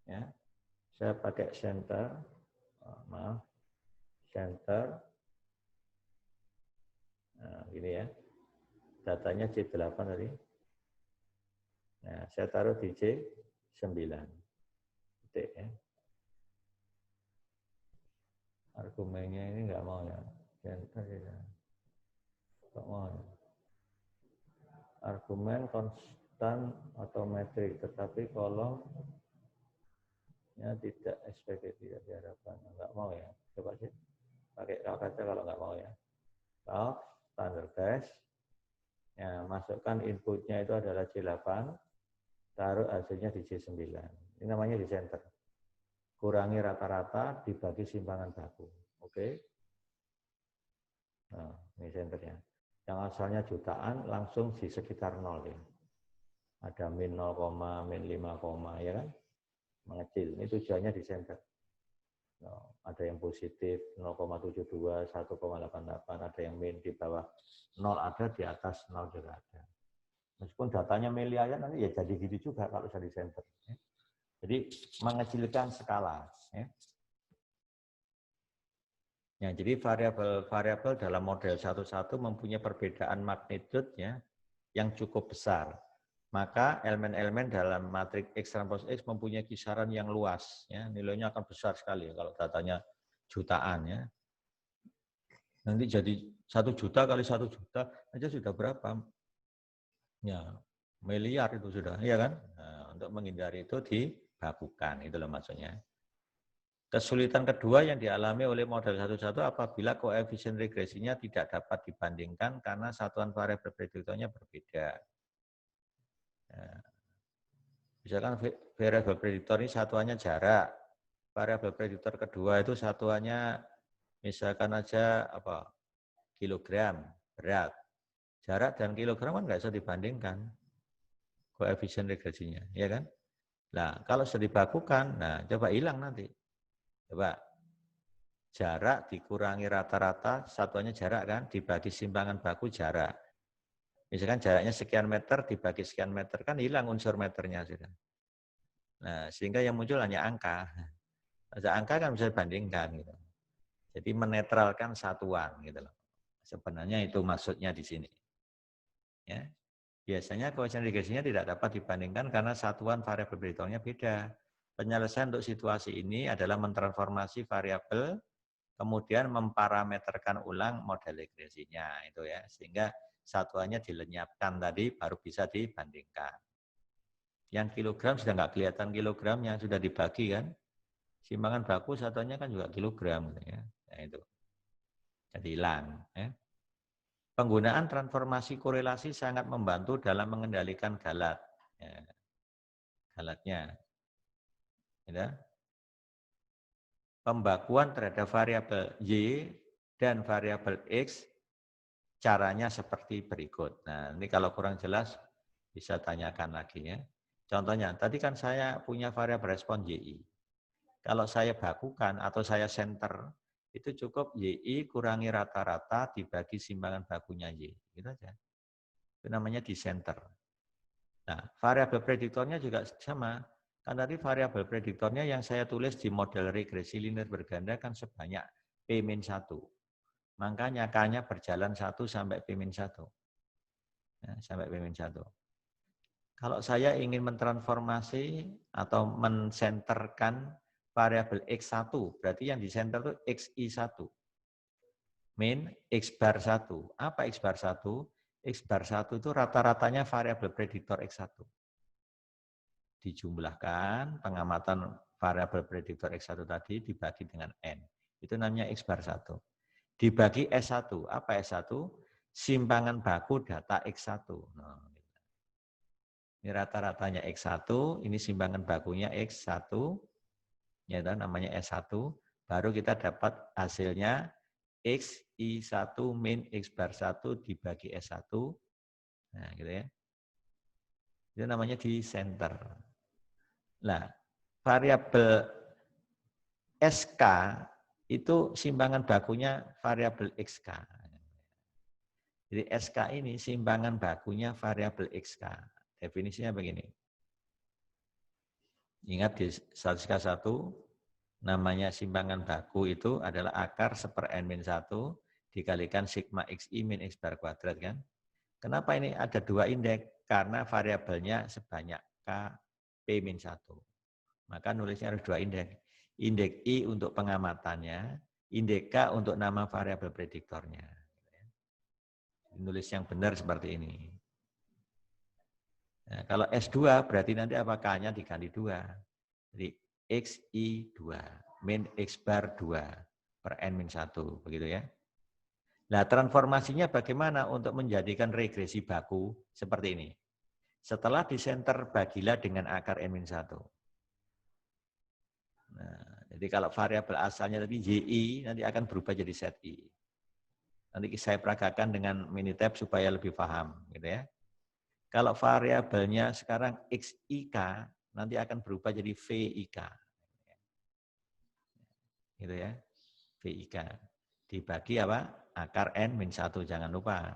ya, saya pakai center, center, nah, gini ya, datanya C8 tadi. Nah, saya taruh di C9. Titik ya. Argumennya ini nggak mau ya. Center ya. Nggak mau ya. Argumen konstan atau metrik, tetapi kolomnya tidak SPG, tidak diharapkan. Nggak mau ya. Coba sih. Pakai calc aja kalau nggak mau ya. Calc, standardized. Ya, masukkan inputnya itu adalah C8, taruh hasilnya di C9. Ini namanya di center. Kurangi rata-rata dibagi simpangan baku. Oke. Nah, ini centernya. Yang asalnya jutaan langsung di sekitar 0 ya. Ada min 0, min 5, ya kan? Mengecil. Ini tujuannya di center. Nah, ada yang positif 0,72, 1,88, ada yang min di bawah 0 ada, di atas 0 juga ada. Meskipun datanya miliaran nanti ya jadi gitu juga kalau sudah di center. Ya. Jadi mengecilkan skala. Ya. Ya, jadi variabel dalam model 1.1 mempunyai perbedaan magnitude ya, yang cukup besar. Maka elemen-elemen dalam matriks X transpose X mempunyai kisaran yang luas. Ya. Nilainya akan besar sekali ya, kalau datanya jutaan. Ya. Nanti jadi 1 juta kali 1 juta aja sudah berapa? Ya, miliar itu sudah, ya kan? Nah, untuk menghindari itu dibakukan, itu loh maksudnya. Kesulitan kedua yang dialami oleh model 1.1 apabila koefisien regresinya tidak dapat dibandingkan karena satuan variabel prediktornya berbeda. Nah, misalkan variabel prediktor ini satuannya jarak, variabel prediktor kedua itu satuannya misalkan aja apa kilogram berat. Jarak dan kilogram kan nggak bisa dibandingkan koefisien regresinya, ya kan? Nah, kalau sudah dibakukan, nah coba hilang nanti. Coba jarak dikurangi rata-rata, satuannya jarak kan, dibagi simpangan baku jarak. Misalkan jaraknya sekian meter dibagi sekian meter, kan hilang unsur meternya sudah. Nah, sehingga yang muncul hanya angka. Angka kan bisa dibandingkan gitu. Jadi menetralkan satuan gitu loh. Sebenarnya itu maksudnya di sini. Ya. Biasanya koefisien regresinya tidak dapat dibandingkan karena satuan variabel prediktornya beda. Penyelesaian untuk situasi ini adalah mentransformasi variabel, kemudian memparameterkan ulang model regresinya itu ya, sehingga satuannya dilenyapkan tadi baru bisa dibandingkan. Yang kilogram sudah nggak kelihatan kilogramnya, sudah dibagi kan. Simpangan baku satuannya kan juga kilogram ya. Nah, itu. Jadi hilang ya. Penggunaan transformasi korelasi sangat membantu dalam mengendalikan galat. Ya. Galatnya. Ya. Pembakuan terhadap variabel Y dan variabel X caranya seperti berikut. Nah, ini kalau kurang jelas bisa tanyakan lagi ya. Contohnya, tadi kan saya punya variabel respon YI. Kalau saya bakukan atau saya center, itu cukup YI kurangi rata-rata dibagi simpangan bakunya Y. Gitu aja. Itu namanya di center. Nah, variabel prediktornya juga sama. Kan tadi variabel prediktornya yang saya tulis di model regresi linear berganda kan sebanyak P-1. Makanya K-nya berjalan 1 sampai P-1. Ya, sampai P-1. Kalau saya ingin mentransformasi atau mensenterkan variabel X1, berarti yang disenter itu XI1. Min X bar 1. Apa X bar 1? X bar 1 itu rata-ratanya variabel prediktor X1. Dijumlahkan pengamatan variabel prediktor X1 tadi dibagi dengan N. Itu namanya X bar 1. Dibagi S1. Apa S1? Simpangan baku data X1. Nah, ini rata-ratanya X1, ini simpangan bakunya X1, ya namanya S1, baru kita dapat hasilnya XI1 min X bar 1 dibagi S1, nah gitu ya. Itu namanya di center. Nah, variabel SK itu simpangan bakunya variabel XK. Jadi SK ini simpangan bakunya variabel XK. Definisinya begini. Ingat di statistika 1, namanya simpangan baku itu adalah akar seper N-1 dikalikan sigma XI min X bar kuadrat kan. Kenapa ini ada 2 indeks? Karena variabelnya sebanyak K, P-1. Maka nulisnya harus 2 indeks. Indeks I untuk pengamatannya, indeks K untuk nama variabel prediktornya. Nulis yang benar seperti ini. Nah, kalau S2 berarti nanti apa K-nya diganti 2. Jadi XI2 min X bar 2 per N-1. Begitu ya. Nah, transformasinya bagaimana untuk menjadikan regresi baku seperti ini. Setelah disenter bagilah dengan akar N-1. Nah, jadi kalau variabel asalnya tadi YI nanti akan berubah jadi ZI. Nanti saya peragakan dengan Minitab supaya lebih paham. Gitu ya. Kalau variabelnya sekarang XIK, nanti akan berubah jadi VIK. Gitu ya, VIK. Dibagi apa? Akar N-1, jangan lupa.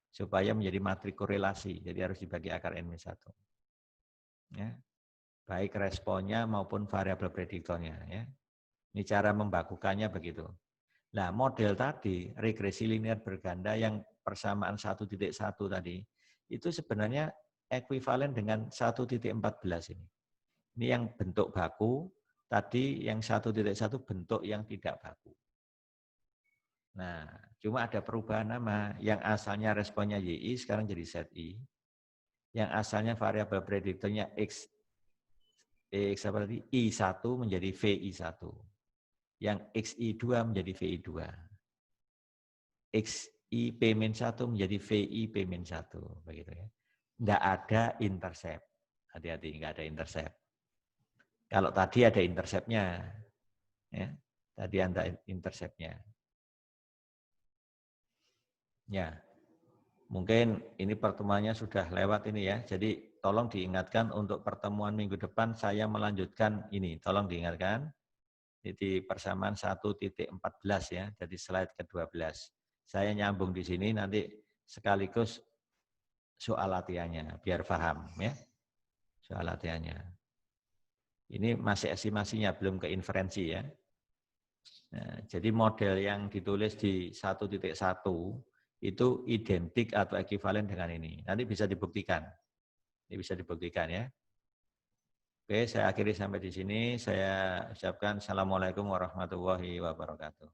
Supaya menjadi matrik korelasi, jadi harus dibagi akar N-1. Ya. Baik responnya maupun variabel prediktornya. Ya. Ini cara membakukannya begitu. Nah, model tadi, regresi linear berganda yang persamaan 1.1 tadi, itu sebenarnya ekuivalen dengan 1.14 ini. Ini yang bentuk baku, tadi yang 1.1 bentuk yang tidak baku. Nah, cuma ada perubahan nama. Yang asalnya responnya YI, sekarang jadi ZI. Yang asalnya variabel prediktornya I1 menjadi VI1. Yang XI2 menjadi VI2. XIP-1 menjadi VIP-1. Begitu ya. Tidak ada intercept. Hati-hati, nggak ada intercept. Kalau tadi ada interceptnya, ya, tadi ada interceptnya. Ya, mungkin ini pertemuannya sudah lewat ini ya. Jadi tolong diingatkan untuk pertemuan minggu depan saya melanjutkan ini. Tolong diingatkan di persamaan 1.14 ya. Jadi slide ke-12. Saya nyambung di sini nanti sekaligus soal latihannya biar paham ya. Soal latihannya. Ini masih estimasinya, belum ke inferensi ya. Nah, jadi model yang ditulis di 1.1 itu identik atau ekuivalen dengan ini. Nanti bisa dibuktikan. Ini bisa dibuktikan ya. Oke, saya akhiri sampai di sini. Saya ucapkan Assalamualaikum warahmatullahi wabarakatuh.